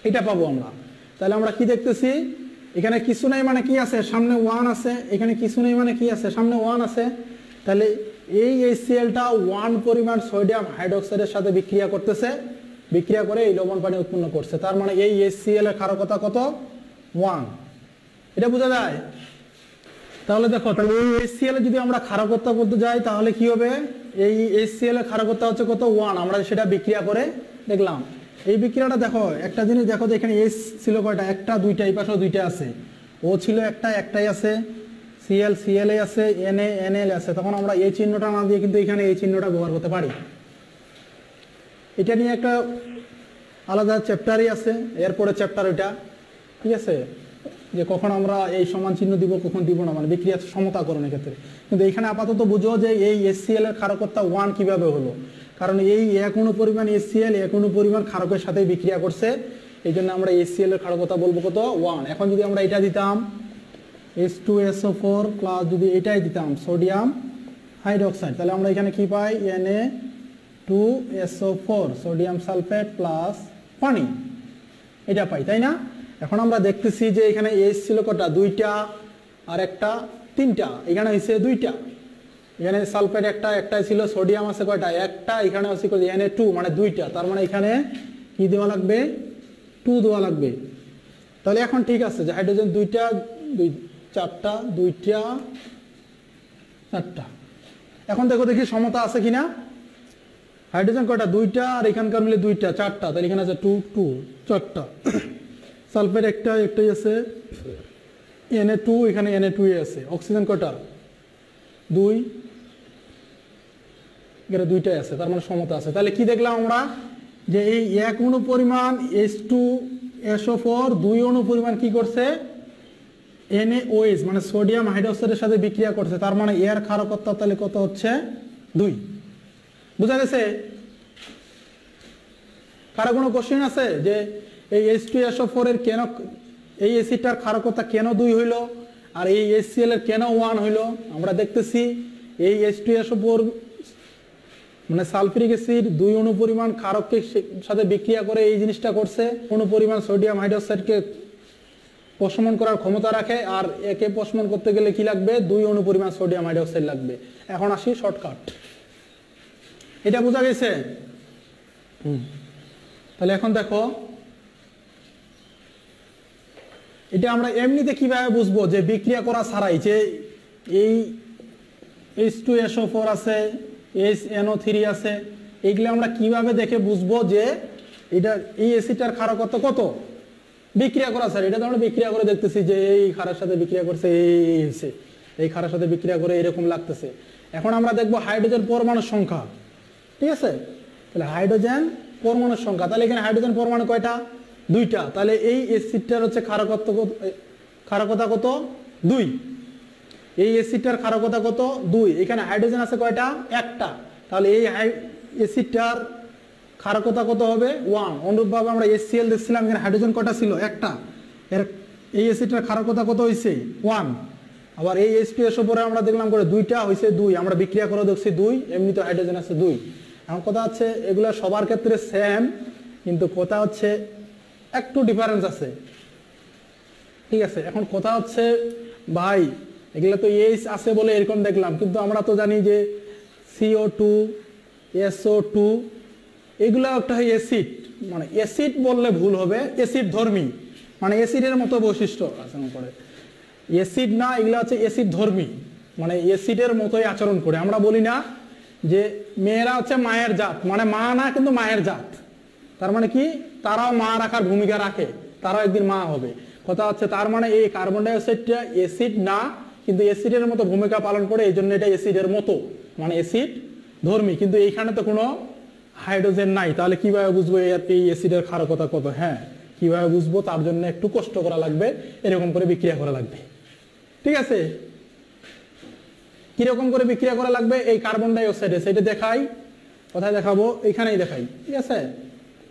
A: এটা পাবো আমরা। তাহলে আমরা কি দেখতেছি, এখানে কিছু নাই মানে কি আছে, সামনে 1 আছে, এখানে কিছু নেই মানে কি আছে, সামনে 1 আছে। তাহলে এই HClটা 1 পরিমাণ সোডিয়াম হাইড্রোক্সাইডের সাথে বিক্রিয়া করতেছে, বিক্রিয়া করে এই লবণ পানি উৎপন্ন করছে, তার মানে এই HCl এর ক্ষারকতা কত? 1। এটা বোঝা যায়? তাহলে দেখো, তাহলে এই HCl এর যদি আমরা ক্ষারকতা করতে যাই তাহলে কি হবে? এই HCl এর ক্ষারকতা হচ্ছে কত? 1। আমরা সেটা বিক্রিয়া করে দেখলাম। এই বিক্রিয়াটা দেখো, একটা জিনিস দেখো তো, এখানে H ছিল কয়টা? একটা, দুইটা, এই পাশেও দুইটা আছে, O ছিল একটা, একটাই আছে, Cl আছে, Na আছে, তখন আমরা এই চিহ্নটা না দিয়ে কিন্তু এখানে এই চিহ্নটা ব্যবহার করতে পারি। এটা নিয়ে একটা আলাদা চ্যাপ্টারই আছে, এরপরে চ্যাপ্টার ওইটা, ঠিক আছে, যে কখন আমরা এই সমান চিহ্ন দিব, কখন দিব না, মানে বিক্রিয়া সমতাকরণের ক্ষেত্রে। কিন্তু এখানে আপাতত বুঝো যে এই HCl এর ক্ষারকতা 1 কিভাবে হলো, কারণ এই এক অণু পরিমাণ HCl এক অণু পরিমাণ ক্ষারকের সাথে বিক্রিয়া করছে, এই জন্য আমরা HCl এর ক্ষারকতা বলবো কত? 1। এখন যদি আমরা এটা দিতাম H2SO4 প্লাস যদি এটাই দিতাম সোডিয়াম হাইড্রোক্সাইড, তাহলে আমরা এখানে কি পাই? Na2SO4 সোডিয়াম সালফেট প্লাস পানি, এটা পাই, তাই না? এখন আমরা দেখতেছি যে এখানে H ছিল কটা? দুইটা, আর একটা তিনটা, এখানে হয়েছে দুইটা, এখানে সালফেট একটা, একটাই ছিল, সোডিয়াম আছে কয়টা? একটা, এখানে আছে Na2 মানে দুইটা, তার মানে এখানে কি দেওয়া লাগবে? 2 দেওয়া লাগবে। তাহলে এখন ঠিক আছে যে হাইড্রোজেন দুইটা, চারটা, দুইটা, চারটা। এখন দেখো দেখি সমতা আছে কিনা। হাইড্রোজেন কয়টা? দুইটা, আর এখানকার মিলে দুইটা, চারটা, তাহলে এখানে আছে 2 2, চারটা। সালফেট একটা, একটাই আছে, Na2, এখানে Na2 আছে। অক্সিজেন কয়টা? 2, এখানে দুইটাই আছে, তার মানে সমতা আছে। তাহলে কি দেখলাম আমরা? যে এই এক অণু পরিমাণ H2SO4 2 অণু পরিমাণ কি করছে? NaOH মানে সোডিয়াম হাইড্রোক্সাইডের সাথে বিক্রিয়া করছে, তার মানে এর ক্ষারকতা তাহলে কত হচ্ছে? 2। বুঝা গেছে? কারো কোনো কোশ্চেন আছে যে এই H2SO4 এর কেন, এই অ্যাসিডটার ক্ষারকতা কেন 2 হইল, আর এই HCl এর কেন 1 হইল? আমরা দেখতেছি এই H2SO4 মানে সালফিউরিক অ্যাসিড 2 অণু পরিমাণ ক্ষারকের সাথে বিক্রিয়া করে এই জিনিসটা করছে, অণু পরিমাণ সোডিয়াম হাইড্রোক্সাইডকে প্রশমন করার ক্ষমতা রাখে, আর একে প্রশমন করতে গেলে কি লাগবে? 2 অণু পরিমাণ সোডিয়াম হাইড্রোক্সাইড লাগবে। এখন আসি শর্টকাট, এটা বোঝা গেছে? তাহলে এখন দেখো, এটা আমরা এমনিতে কিভাবে বুঝবো যে বিক্রিয়া করা ছাড়াই যে এই H2SO4 আছে, HNO3 আছে। এইগুলো আমরা কিভাবে দেখে বুঝবো যে এটা এই অ্যাসিডটার ক্ষারকত্ব কত? বিক্রিয়া করা স্যার, এটা তো আমরা বিক্রিয়া করে দেখতেছি যে এই ক্ষারের সাথে বিক্রিয়া করছে এই ক্ষারের সাথে বিক্রিয়া করে এরকম লাগতেছে। এখন আমরা দেখবো হাইড্রোজেন পরমাণুর সংখ্যা, ঠিক আছে? তাহলে হাইড্রোজেন পরমাণুর সংখ্যা, তাহলে এখানে হাইড্রোজেন পরমাণু কয়টা? 2টা। তাহলে এই অ্যাসিডটার হচ্ছে ক্ষারকতা কত? 2। এই অ্যাসিডটার ক্ষারকতা কত? 2। এখানে হাইড্রোজেন আছে কয়টা? 1টা। তাহলে এই অ্যাসিডটার ক্ষারকতা কত হবে? 1। অনুরূপভাবে আমরা HCl দেখছিলাম, এখানে হাইড্রোজেন কয়টা ছিল? 1টা। এই অ্যাসিডটার ক্ষারকতা কত হয়েছে? 1। আবার এই H2SO পরে আমরা দেখলাম করে 2টা হয়েছে 2, আমরা বিক্রিয়া করে দেখছি 2, এমনি তো হাইড্রোজেন আছে 2। এখন কথা হচ্ছে এগুলা সবার ক্ষেত্রে সেম, কিন্তু কথা হচ্ছে একটু ডিফারেন্স আছে, ঠিক আছে? এখন কথা হচ্ছে ভাই এগুলা তো H আছে বলে এরকম দেখলাম, কিন্তু আমরা তো জানি যে CO2, SO2 এগুলা একটা অ্যাসিড, মানে অ্যাসিড বললে ভুল হবে, অ্যাসিড ধর্মী, মানে অ্যাসিডের মতো বৈশিষ্ট্য আচরণ করে। অ্যাসিড না, এগুলা হচ্ছে অ্যাসিড ধর্মী, মানে অ্যাসিডের মতোই আচরণ করে। আমরা বলি না যে মেয়েরা হচ্ছে মায়ের জাত, মানে মা না কিন্তু মায়ের জাত, তার মানে কি তারাও মা রাখার ভূমিকা রাখে, তারাও একদিন মা হবে। কথা হচ্ছে তার মানে এই কার্বন ডাইঅক্সাইডটা অ্যাসিড না, কিন্তু অ্যাসিডের মতো ভূমিকা পালন করে, এই জন্য এটা অ্যাসিডের মতো, মানে অ্যাসিড ধর্মী। কিন্তু এইখানে তো কোনো হাইড্রোজেন নাই, তাহলে কিভাবে বুঝবো এই অ্যাসিডের ক্ষারকতা কত? হ্যাঁ, কিভাবে বুঝবো? তার জন্য একটু কষ্ট করা লাগবে, এরকম করে বিক্রিয়া করা লাগবে, ঠিক আছে? কিরকম করে বিক্রিয়া করা লাগবে? এই কার্বন ডাই অক্সাইডে সেটা দেখাই, কোথায় দেখাবো? এখানেই দেখাই, ঠিক আছে?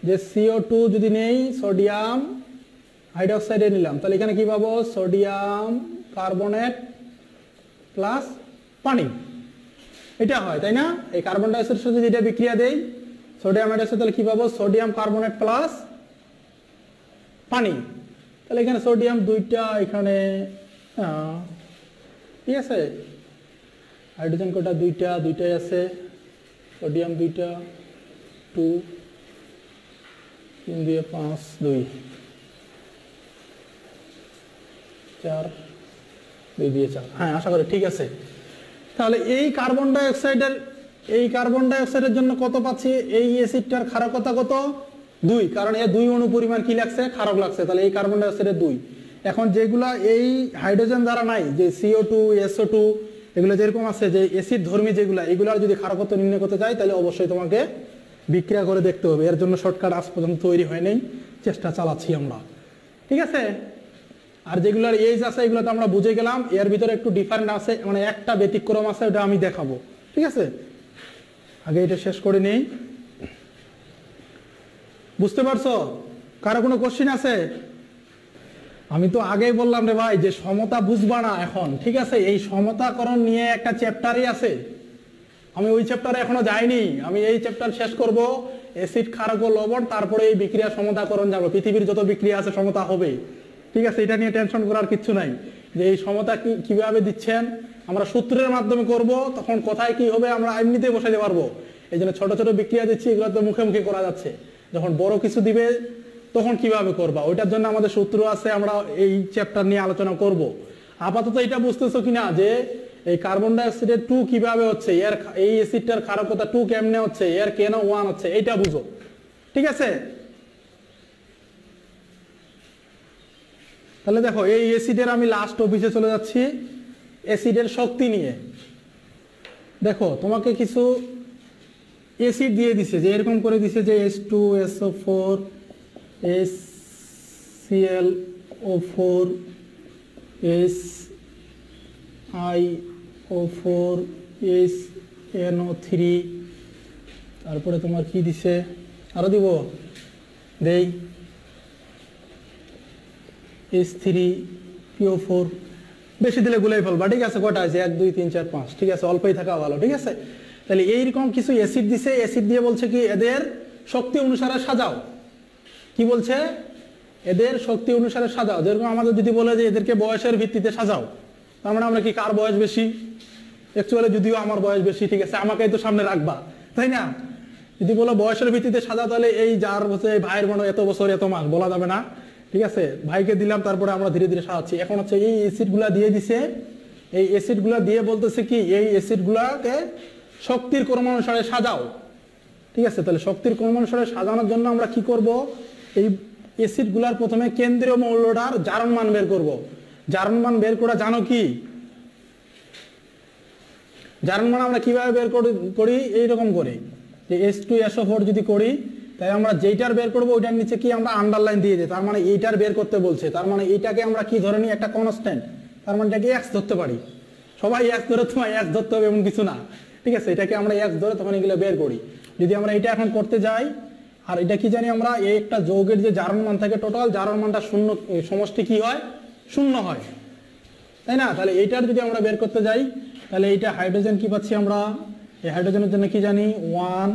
A: যে CO2 যদি নেই, সোডিয়াম হাইড্রোক্সাইডে নিলাম, তাহলে এখানে কি পাবো? সোডিয়াম কার্বনেট প্লাস পানি, এটা হয়, তাই না? এই কার্বন ডাই অক্সাইডের সাথে যদি এটা বিক্রিয়া দেই সোডিয়াম হাইড্রোক্সাইড, তাহলে কি পাবো? সোডিয়াম কার্বনেট প্লাস পানি। তাহলে এখানে সোডিয়াম 2টা, এখানে ঠিক আছে? হাইড্রোজেন কটা? 2টাই আছে, সোডিয়াম 2টা, 2 3 দিয়ে 5 2 4 2 দিয়ে 4, হ্যাঁ আশা করি ঠিক আছে। তাহলে এই কার্বন ডাই অক্সাইডের জন্য কত পাচ্ছি? এই অ্যাসিডটার ক্ষারকতা কত? 2, কারণ এর 2 অণু পরিমাণ কি লাগছে? ক্ষারক লাগছে, তাহলে এই কার্বন ডাই অক্সাইডের 2। এখন যেগুলা এই হাইড্রোজেন দ্বারা নাই, যে CO2, SO2 এগুলো যেরকম আছে, যে অ্যাসিড ধর্মী যেগুলা, এগুলার যদি ক্ষারকত্ব নির্ণয় করতে চাই, তাহলে অবশ্যই তোমাকে বিক্রিয়া করে দেখতে হবে। এর জন্য শর্টকাট আজ পর্যন্ত তৈরি হয় নাই, চেষ্টা চালাচ্ছি আমরা, ঠিক আছে? আর যেগুলোর এইজ আছে এগুলো তো আমরা বুঝে গেলাম, এর ভিতরে একটু ডিফারেন্ট আছে, মানে একটা ব্যতিক্রম আছে, ওটা আমি দেখাবো, ঠিক আছে? আগে এটা শেষ করে নেই। বুঝতে পারছো? কারো কোনো কোশ্চিন আছে? আমি তো আগেই বললাম রে ভাই যে সমতা বুঝবা না এখন, ঠিক আছে? এই সমতাকরণ নিয়ে একটা চ্যাপ্টারই আছে, আমি ওই চ্যাপ্টারে এখনো যাইনি। আমি এই চ্যাপ্টার শেষ করব, অ্যাসিড, ক্ষারক ও লবণ, তারপরে এই বিক্রিয়া সমতাকরণ যাবো। পৃথিবীর যত বিক্রিয়া আছে সমতা হবে, ঠিক আছে? এটা নিয়ে টেনশন করার কিছু নাই, যে এই সমতা কিভাবে দিচ্ছেন, আমরা সূত্রের মাধ্যমে করব, তখন কোথায় কি হবে আমরা এমনিতেই বসাতে পারবো। এই জন্য ছোট ছোট বিক্রিয়া দিচ্ছি, এগুলো তো মুখে মুখে করা যাচ্ছে, যখন বড় কিছু দিবে তখন কিভাবে করবা, ওইটার জন্য আমাদের সূত্র আছে, আমরা এই চ্যাপ্টার নিয়ে আলোচনা করব। আপাতত এটা বুঝতেছো কিনা যে এই কার্বন ডাই অক্সাইডের 2 কিভাবে হচ্ছে, এর এই অ্যাসিডটার ক্ষারকতা 2 কেমনে হচ্ছে, এর কেন 1 হচ্ছে, এইটা বুঝো, ঠিক আছে? তাহলে দেখো এই অ্যাসিডের আমি লাস্ট অফিসে চলে যাচ্ছি, অ্যাসিডের শক্তি নিয়ে। দেখো তোমাকে কিছু অ্যাসিড দিয়ে দিছে, যে এরকম করে দিছে যে H2SO4 HClO4 HiO4 HNO3, তারপরে তোমার কি দিছে আরো দিব, দেই H3PO4, বেশি দিলে গুলাই ফেলবা, ঠিক আছে? কটা আছে? 1 2 3 4 5, ঠিক আছে? অল্পই থাকা ভালো, ঠিক আছে? তাহলে এইরকম কিছু অ্যাসিড দিছে, অ্যাসিড দিয়ে বলছে কি এদের শক্তি অনুসারে সাজাও। কি বলছে? এদের শক্তি অনুসারে সাজাও। যেরকম আমাদের যদি বলে যে এদেরকে বয়সের ভিত্তিতে সাজাও, তার মানে আমরা কি কার বয়স বেশি? অ্যাকচুয়ালি যদিও আমার বয়স বেশি, ঠিক আছে, আমাকেই তো সামনে রাখবা, তাই না? যদি বলো বয়সের ভিত্তিতে সাজাও, তাহলে এই যার বছর ভাইয়ের মনে এত বছর এত মাস বলা যাবে না, ঠিক আছে? ভাইকে দিলাম, তারপরে আমরা ধীরে ধীরে সাজাচ্ছি। এখন হচ্ছে এই অ্যাসিডগুলা দিয়ে দিছে, এই অ্যাসিডগুলা দিয়ে বলতেছে কি এই অ্যাসিডগুলাকে শক্তির ক্রম অনুসারে সাজাও। ঠিক আছে, তাহলে শক্তির ক্রম অনুসারে সাজানোর জন্য আমরা কি করব, এই অ্যাসিডগুলার প্রথমে কেন্দ্রীয় মৌলটার জারণ মান বের করব। জারণ মান বের করা জানো কি? জারণ মান আমরা কিভাবে বের করি? এইরকম করে যে H2SO4 যদি করি, তাই আমরা যেইটার বের করবো ওইটার নিচে কি আমরা আন্ডারলাইন দিয়ে দিই, তার মানে এইটার বের করতে বলছে, তার মানে এইটাকে আমরা কি ধরে নিই, একটা কনস্ট্যান্ট, তার মানে এটাকে x ধরতে পারি। সবাই x ধরে, তোমার x ধরতে হবে এমন কিছু না। ঠিক আছে, এটাকে আমরা x ধরে তখন এগুলো বের করি। যদি আমরা এটা এখন করতে যাই, আর এটা কি জানি আমরা, এই একটা যৌগের যে জারণ মান থাকে টোটাল জারণ মানটা শূন্য, সমষ্টি কি হয়, শূন্য হয়, তাই না? তাহলে এইটার যদি আমরা বের করতে যাই, তাহলে এইটা হাইড্রোজেন কি পাচ্ছি আমরা, এই হাইড্রোজেনের জন্য কি জানি 1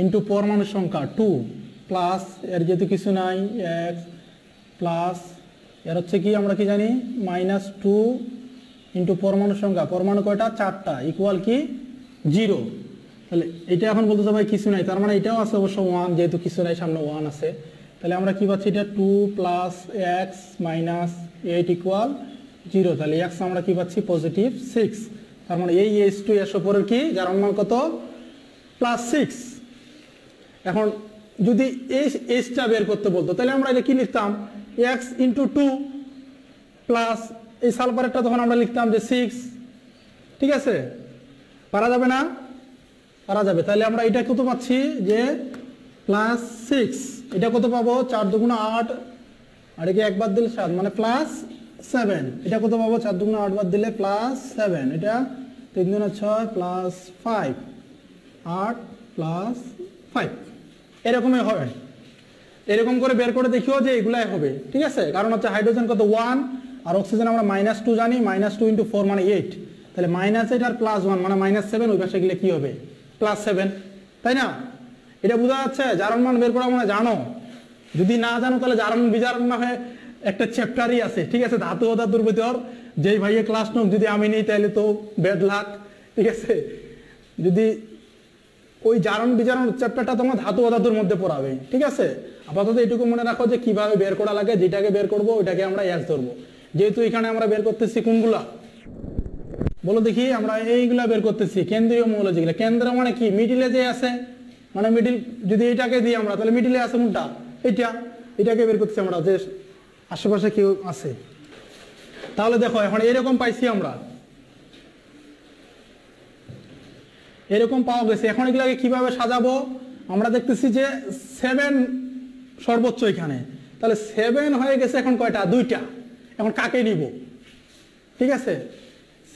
A: ইন্টু পরমাণুর সংখ্যা 2 প্লাস এর যেহেতু কিছু নাই x প্লাস এর হচ্ছে কি আমরা কি জানি -2 ইন্টু পরমাণুর সংখ্যা, পরমাণু কয়টা, 4টা, ইকুয়াল কি 0। তাহলে এটা এখন বলতে ভাই কিছু নাই, তার মানে এটাও আছে অবশ্য 1, যেহেতু কিছু নাই সামনে 1 আছে। তাহলে আমরা কি পাচ্ছি, এটা 2 প্লাস x মাইনাস 8 ইকুয়াল 0। তাহলে x আমরা কি পাচ্ছি, পজিটিভ 6। তার মানে এই H2SO4 এর কি জারণ মান কত, +6। এখন যদি H টা বের করতে বলতো, তাহলে আমরা এটা কি লিখতাম, x ইন্টু 2 প্লাস এই সালফারেরটা তখন আমরা লিখতাম যে 6। ঠিক আছে, পারা যাবে না? পারা যাবে। তাহলে আমরা এটা কত পাচ্ছি, যে +6। এটা কত পাবো, 4 দুগুণ 8, আর একে একবার দিলে 7, মানে +7। এটা কত পাবো, 4 দুগুণ 8 বার দিলে +7। এটা 3 দুগুণ 6 +5, 8 +5, এরকমই হবে। এরকম করে বের করে দেখিও যে এগুলাই হবে। ঠিক আছে, কারণ হচ্ছে হাইড্রোজেন কত 1 আর অক্সিজেন আমরা -2 জানি, -2 ইন্টু 4 মানে 8। তাহলে -8 আর +1 মানে -7, ওই পাশে গেলে কি হবে, +7, তাই না? এটা বোঝা যাচ্ছে? জারণ মান বের করা মানে জানো, যদি না জানো তাহলে জারণ বিজারণ নামে একটা চ্যাপ্টারই আছে। ঠিক আছে, ধাতু ও ধাতুর ভিতর যেই ভাইয়ে ক্লাস নোক যদি আমি নিই তাহলে তো ব্যাড লাক। ঠিক আছে, যদি ওই জারণ বিজারণ চ্যাপ্টারটা তোমার ধাতু ও ধাতুর মধ্যে পড়াবে। ঠিক আছে, আপাতত এটুকু মনে রাখো যে কিভাবে বের করা লাগে, যেটাকে বের করবো ওইটাকে আমরা x ধরবো। যেহেতু এখানে আমরা বের করতেছি কোনগুলা, বলো দেখি, আমরা এইগুলা বের করতেছি কেন্দ্রীয় মৌল যেগুলো। কেন্দ্র মানে কি, মিডিলে যে আছে, মানে মিডিল, যদি এইটাকে দিই আমরা তাহলে মিডিলে আছে কোনটা, এইটা, এটাকে বের করতেছি আমরা, যে আশেপাশে কেউ আছে। তাহলে দেখো এখন এরকম পাইছি আমরা, এরকম পাওয়া গেছে। এখন এগুলাকে কিভাবে সাজাবো, আমরা দেখতেছি যে 7 সর্বোচ্চ এখানে, তাহলে 7 হয়ে গেছে এখন কয়টা, 2টা। এখন কাকে নিব, ঠিক আছে,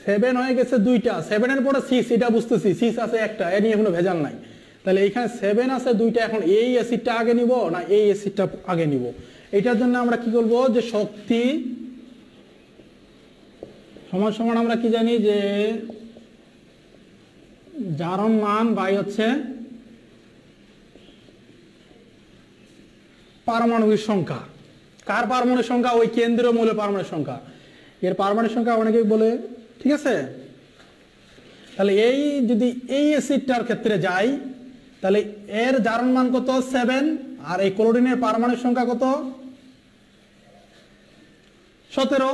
A: 7 হয়ে গেছে 2টা, 7 এর পরে 6, এটা বুঝতেছি 6 আছে একটা, এ নিয়ে কোনো ভেজাল নাই। তাহলে এখানে 7 আছে 2টা, এখন এই অ্যাসিডটা আগে নিব না এই অ্যাসিডটা আগে নিব? এটার জন্য আমরা কি করব, যে শক্তি সমান সমান আমরা কি জানি, যে জারণ মান বাই হচ্ছে পারমাণবিক সংখ্যা। কার পারমাণবিক সংখ্যা, ওই কেন্দ্রীয় মৌলের পারমাণবিক সংখ্যা। এর পারমাণবিক সংখ্যা অনেকেই বলে, ঠিক আছে। তাহলে এই যদি এই অ্যাসিডটার ক্ষেত্রে যাই, তাহলে এর জারণ মান কত, 7, আর এই ক্লোরিনের পারমাণবিক সংখ্যা কত, 17।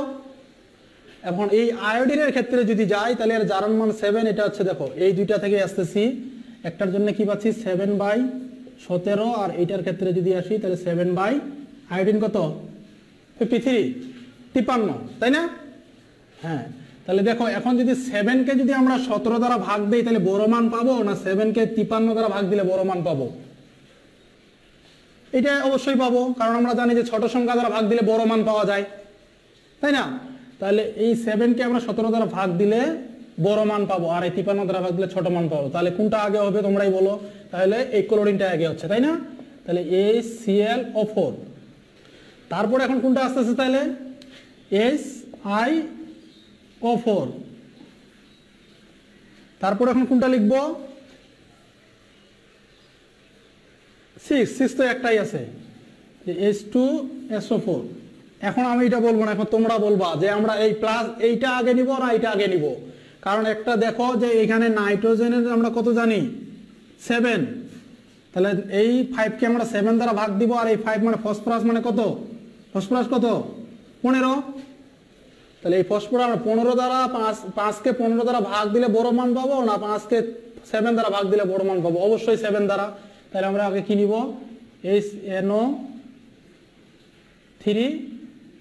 A: এখন এই আয়োডিনের ক্ষেত্রে যদি যাই, তাহলে এর জারণ মান 7, এটা হচ্ছে দেখো এই দুইটা থেকে আসতেছি, একটার জন্য কি পাচ্ছি 7/17, আর এইটার ক্ষেত্রে যদি আসি তাহলে 7 আয়োডিন কত 53, তাই না? হ্যাঁ, তাহলে দেখো এখন যদি 7কে যদি আমরা 17 দ্বারা ভাগ দিই তাহলে বড় মান পাবো, না 7কে 53 দ্বারা ভাগ দিলে বড় মান পাবো? এটা অবশ্যই পাবো, কারণ আমরা জানি যে ছোট সংখ্যা দ্বারা ভাগ দিলে বড় মান পাওয়া যায়, তাই না? তাহলে এই 7কে আমরা 17 দ্বারা ভাগ দিলে বড় মান পাবো, আর এই 53 দ্বারা ভাগ দিলে ছোট মান পাবো। তাহলে কোনটা আগে হবে তোমরাই বলো? তাহলে এই ক্লোরিনটা আগে হচ্ছে, তাই না? তাহলে HClO4, তারপরে এখন কোনটা আসতেছে, তাহলে HiO4, তারপর এখন কোনটা লিখবো, 6 তো একটাই আছে, যে H2SO4। এখন আমি এটা বলবো না, এখন তোমরা বলবা যে আমরা এই প্লাস এইটা আগে নিব না এইটা আগে নিব। কারণ একটা দেখো যে এখানে নাইট্রোজেনের আমরা কত জানি 7, তাহলে এই 5কে আমরা 7 দ্বারা ভাগ দিব, আর এই 5 মানে ফসফরাস, মানে কত ফসফরাস কত 15, তাহলে এই ফসফরাস আমরা 15 দ্বারা 5কে 15 দ্বারা ভাগ দিলে বড় মান পাবো না 5কে 7 দ্বারা ভাগ দিলে বড় মান পাবো? অবশ্যই 7 দ্বারা। তাহলে আমরা আগে কি নিব? HNO3,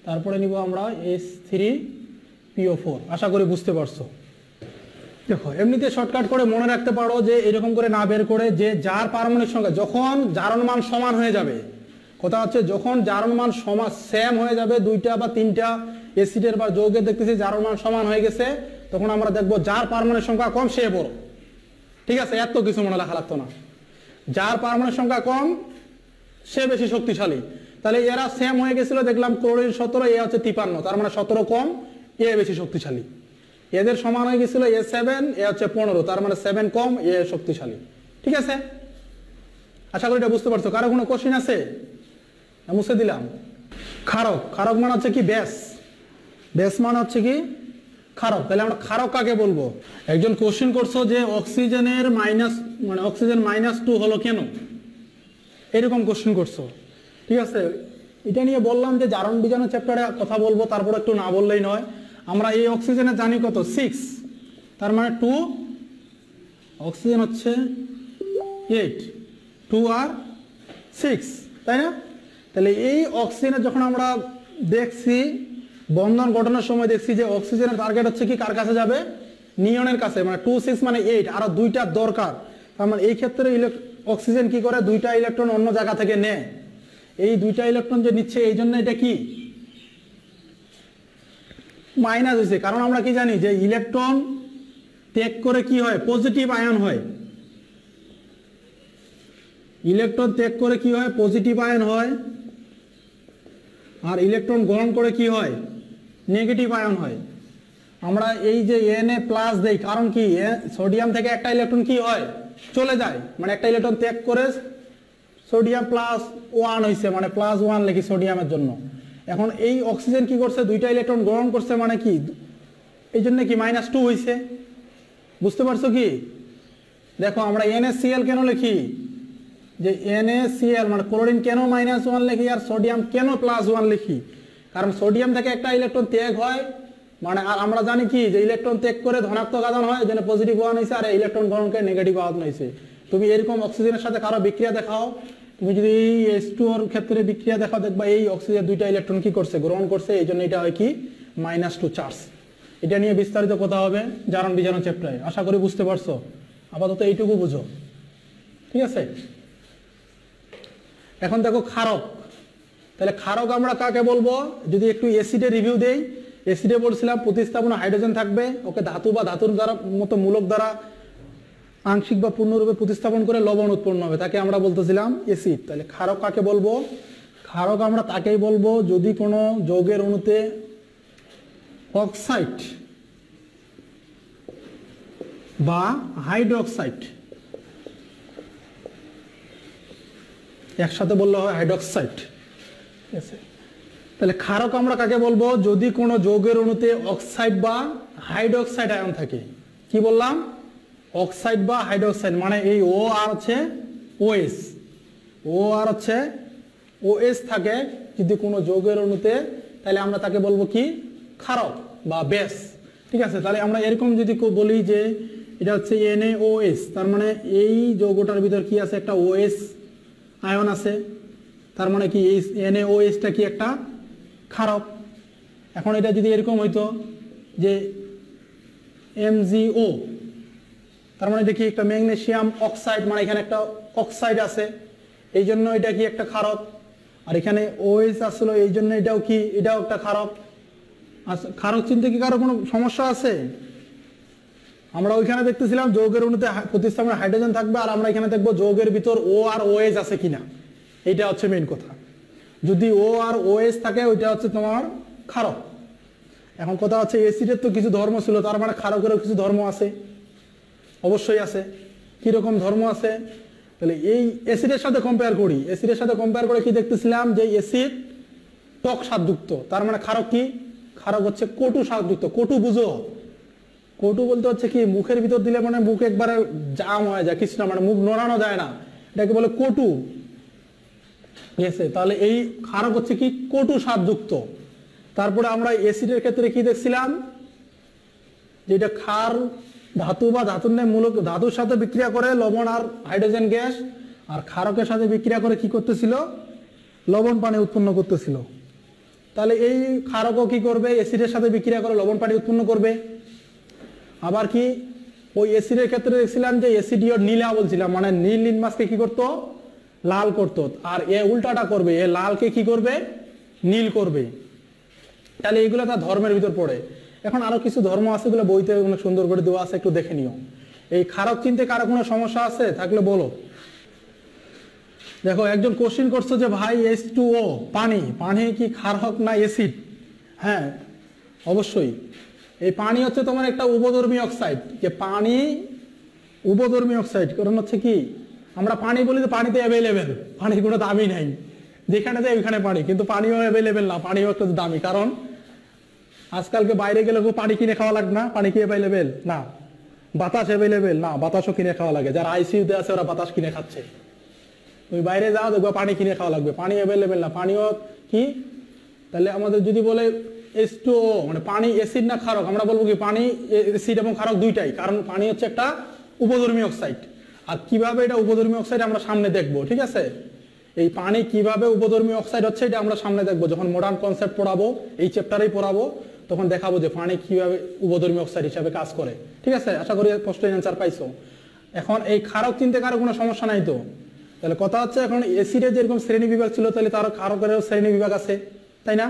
A: তারপরে নিব আমরা H3PO4। আশা করি বুঝতে পারছো। দেখো এমনিতে শর্টকাট করে মনে রাখতে পারো যে এরকম করে না বের করে, যে যার পারমাণবিক সংখ্যা যখন জারণ মান সমান হয়ে যাবে, কথা হচ্ছে যখন জারণ মান সমান সেম হয়ে যাবে, 2টা বা 3টা অ্যাসিডের বা যৌগের দেখতেছি জারণ মান সমান হয়ে গেছে, তখন আমরা দেখবো যার পারমাণবিক সংখ্যা কম সে বড়। ঠিক আছে, এত কিছু মনে রাখা লাগতো না। যার পারমাণবিক সংখ্যা কম সে বেশি শক্তিশালী। তাহলে এরা সেম হয়ে গেছিল, দেখলাম ক্লোরিন 17, এ হচ্ছে 53, তার মানে 17 কম, এ বেশি শক্তিশালী। এদের সমান হয়ে গেছিল A7, এ হচ্ছে 15, তার মানে 7 কম, এ শক্তিশালী। ঠিক আছে, আশা করি এটা বুঝতে পারছো। কারো কোনো কোশ্চেন আছে? মুছে দিলাম। ক্ষারক, ক্ষারক মানে হচ্ছে কি বেস, বেস মানে হচ্ছে কি ক্ষারক। তাহলে আমরা ক্ষারক কাকে বলবো? একজন কোশ্চেন করছো যে অক্সিজেনের অক্সিজেন -2 হলো কেন, এরকম কোশ্চেন করছো। ঠিক আছে, এটা নিয়ে বললাম যে জারণ বিজারণ চ্যাপ্টারে কথা বলবো, তারপর একটু না বললেই নয়। আমরা এই অক্সিজেনে জানি কত 6, তার মানে 2, অক্সিজেন হচ্ছে 8, 2 আর 6, তাই না? তাহলে এই অক্সিজেনের যখন আমরা দেখছি বন্ধন গঠনের সময় দেখছি যে অক্সিজেনের টার্গেট হচ্ছে কি কার কাছে যাবে? নিয়নের কাছে, মানে 2 6 মানে 8, আরো 2টা দরকার। তার মানে এই ক্ষেত্রে অক্সিজেন কি করে? 2টা ইলেকট্রন অন্য জায়গা থেকে নেয়। এই 2টা ইলেকট্রন যে নিচ্ছে, এই জন্য এটা কি মাইনাস হয়েছে। কারণ আমরা কি জানি যে ইলেকট্রন ত্যাগ করে কি হয়? পজিটিভ আয়ন হয়। ইলেকট্রন ত্যাগ করে কি হয়? পজিটিভ আয়ন হয়। আর ইলেকট্রন গ্রহণ করে কি হয়? নেগেটিভ আয়ন হয়। আমরা এই যে Na+ দেই, কারণ কি সোডিয়াম থেকে একটা ইলেকট্রন কি হয়? চলে যায়, মানে একটা ইলেকট্রন ত্যাগ করে সোডিয়াম +1 হয়েছে, মানে +1 লিখি সোডিয়ামের জন্য। এখন এই অক্সিজেন কি করছে? 2টা ইলেকট্রন গ্রহণ করছে, মানে কি এই জন্য কি -2 হয়েছে। বুঝতে পারছো কি? দেখো আমরা NaCl কেন লিখি? যে NaCl মানে ক্লোরিন কেন -1 লিখি আর সোডিয়াম কেন +1 লিখি? কারণ সোডিয়াম থেকে একটা ইলেকট্রন ত্যাগ হয়, মানে আর আমরা জানি কি যে ইলেকট্রন ত্যাগ করে ধনাত্মক আধান হয়, যেন পজিটিভ আয়ন হয়েছে, আর ইলেকট্রন গ্রহণ করে নেগেটিভ আয়ন হয়েছে। তুমি এরকম অক্সিজেনের সাথে কারো বিক্রিয়া দেখাও, তুমি যদি H2O এর ক্ষেত্রে বিক্রিয়া দেখাও, দেখবা এই অক্সিজেন 2টা ইলেকট্রন কি করছে? গ্রহণ করছে, এই জন্য এটা হয় কি -2 চার্জ। এটা নিয়ে বিস্তারিত কথা হবে জারণ বিজারণ চ্যাপ্টারে। আশা করি বুঝতে পারছো। আপাতত এইটুকু বুঝো, ঠিক আছে? এখন দেখো ক্ষারক। তাহলে ক্ষারক আমরা কাকে বলবো? যদি একটু অ্যাসিডের রিভিউ দেই, অ্যাসিডে বলছিলাম প্রতিস্থাপন হাইড্রোজেন থাকবে, ওকে ধাতু বা ধাতুর দ্বারা মতো মূলক দ্বারা আংশিক বা পূর্ণরূপে প্রতিস্থাপন করে লবণ উৎপন্ন হবে, তাকে আমরা বলতেছিলাম অ্যাসিড। তাহলে ক্ষারক কাকে বলবো? ক্ষারক আমরা তাকেই বলবো যদি কোনো যৌগের অণুতে অক্সাইড বা হাইড্রোক্সাইড একসাথে বললে হয় হাইড্রোক্সাইড। ঠিক আছে, তাহলে ক্ষারক আমরা কাকে বলবো? যদি কোনো যৌগের অণুতে অক্সাইড বা হাইড্রোক্সাইড আয়ন থাকে। কি বললাম? অক্সাইড বা হাইড্রোক্সাইড, মানে এই ও আর হচ্ছে OS, ও আর হচ্ছে OS থাকে যদি কোনো যৌগের অণুতে, তাহলে আমরা তাকে বলবো কি? ক্ষারক বা বেস। ঠিক আছে, তাহলে আমরা এরকম যদি বলি যে এটা হচ্ছে NaOS, তার মানে এই যৌগটার ভিতর কি আছে? একটা OS আয়ন আছে, তার মানে কি এই NaOSটা কি একটা ক্ষারক। এখন এটা যদি এরকম হইতো যে MgO, তার মানে এটা কি একটা ম্যাগনেসিয়াম অক্সাইড, মানে এখানে একটা অক্সাইড আছে, এই জন্য এটা কি একটা ক্ষারক। আর এখানে OS আসলো, এই জন্য এটাও কি? এটাও একটা ক্ষারক। ক্ষারক চিনতে কি কারো কোনো সমস্যা আছে? আমরা ওইখানে দেখতেছিলাম যৌগের অণুতে প্রতিস্থাপন হাইড্রোজেন থাকবে, আর আমরা এখানে দেখবো যৌগের ভিতর ও আর OS আছে কিনা, এইটা হচ্ছে মেইন কথা। যদি ও আর OS থাকে, ওইটা হচ্ছে তোমার ক্ষারক। এখন কথা হচ্ছে অ্যাসিডের তো কিছু ধর্ম ছিল, তার মানে ক্ষারকেরও কিছু ধর্ম আছে, অবশ্যই আছে। কিরকম ধর্ম আছে? তাহলে এই অ্যাসিডের সাথে কম্পেয়ার করি, অ্যাসিডের সাথে কম্পেয়ার করে কি দেখতেছিলাম যে অ্যাসিড টক স্বাদযুক্ত, তার মানে ক্ষারক কি? ক্ষারক হচ্ছে কটু স্বাদযুক্ত। কটু বুঝো? কটু বলতে হচ্ছে কি মুখের ভিতর দিলে মানে মুখ একবারে জাম হয়ে যায়, কিছু না, মানে মুখ নড়ানো যায় না, এটাকে বলে কটু। ঠিক আছে, তাহলে এই ক্ষারক হচ্ছে কি? কটু স্বাদযুক্ত। তারপরে আমরা অ্যাসিডের ক্ষেত্রে কি দেখছিলাম, যেটা ক্ষার ধাতু বা ধাতুর ন্যায় মূলক ধাতুর সাথে বিক্রিয়া করে লবণ আর হাইড্রোজেন গ্যাস, আর ক্ষারকের সাথে বিক্রিয়া করে কি করতেছিল, লবণ পানি উৎপন্ন করতেছিল। তাহলে এই ক্ষারকও কি করবে, অ্যাসিডের সাথে বিক্রিয়া করে লবণ পানি উৎপন্ন করবে। আবার কি ওই অ্যাসিডের ক্ষেত্রে দেখছিলাম যে অ্যাসিডীয় নীলা বলছিলাম, মানে নীল লিটমাসকে কি করতো, লাল করতো, আর এ উল্টাটা করবে, এ লালকে কি করবে, নীল করবে। তাহলে এইগুলো তার ধর্মের ভিতর পড়ে। এখন আরো কিছু ধর্ম আছে, এগুলো বইতে অনেক সুন্দর করে দেওয়া আছে, একটু দেখে নিও। এই ক্ষারক চিনতে কারো কোনো সমস্যা আছে থাকলে বলো। দেখো একজন কোশ্চিন করছো যে ভাই H2O পানি, পানি কি ক্ষারক না অ্যাসিড? হ্যাঁ অবশ্যই, এই পানি হচ্ছে তোমার একটা উভধর্মী অক্সাইড। যে পানি উভধর্মী অক্সাইড, কারণ হচ্ছে কি আমরা পানি বলি তো পানিতে অ্যাভেলেবেল, পানির কোনো দামই নাই, যেখানে যায় ওইখানে পানি, কিন্তু পানিও অ্যাভেলেবেল না, পানিও একটা দামি। কারণ আজকালকে বাইরে গেলে পানি কিনে খাওয়া লাগবে না, পানি কি অ্যাভেলেবেল না, বাতাস অ্যাভেলেবেল না, বাতাসও কিনে খাওয়া লাগে। যারা আইসিইউতে আছে ওরা বাতাস কিনে খাচ্ছে, তুমি বাইরে যাও দেখবো পানি কিনে খাওয়া লাগবে, পানি অ্যাভেলেবেল না, পানিও কি। তাহলে আমাদের যদি বলে H2O মানে পানি অ্যাসিড না ক্ষারক, আমরা বলবো কি পানি অ্যাসিড এবং ক্ষারক দুইটাই, কারণ পানি হচ্ছে একটা উপধর্মী অক্সাইড। আর কিভাবে এটা উপধর্মী অক্সাইড আমরা সামনে দেখবো, ঠিক আছে। এই পানি কিভাবে উপধর্মী অক্সাইড হচ্ছে এটা আমরা সামনে দেখবো, যখন মডার্ন কনসেপ্ট পড়াবো, এই চ্যাপ্টারেই পড়াবো, তখন দেখাবো যে পানি কিভাবে উপধর্মী অক্সাইড হিসাবে কাজ করে, ঠিক আছে। আশা করি প্রশ্নের অ্যান্সার পাইছো। এখন এই ক্ষারক চিনতে কারো কোনো সমস্যা নাই তো। তাহলে কথা হচ্ছে এখন অ্যাসিডের যেরকম শ্রেণী বিভাগ ছিল, তাহলে তার ক্ষারকেরও শ্রেণী বিভাগ আছে, তাই না।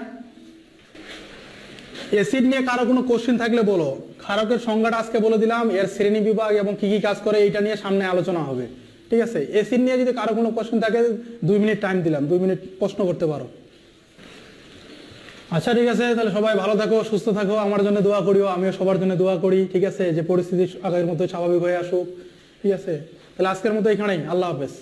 A: অ্যাসিড নিয়ে কারো কোনো কোশ্চেন থাকলে বলো। ক্ষারকের সংজ্ঞাটা আজকে বলে দিলাম, এর শ্রেণী বিভাগ এবং কি কি কাজ করে এইটা নিয়ে সামনে আলোচনা হবে, ঠিক আছে। অ্যাসিড নিয়ে যদি কারো কোনো কোশ্চেন থাকে 2 মিনিট টাইম দিলাম, 2 মিনিট প্রশ্ন করতে পারো। আচ্ছা ঠিক আছে, তাহলে সবাই ভালো থাকো, সুস্থ থাকো, আমার জন্য দোয়া করিও, আমিও সবার জন্য দোয়া করি, ঠিক আছে, যে পরিস্থিতি আগের মতো স্বাভাবিক হয়ে আসুক, ঠিক আছে। তাহলে আজকের মতো এখানেই, আল্লাহ হাফেজ।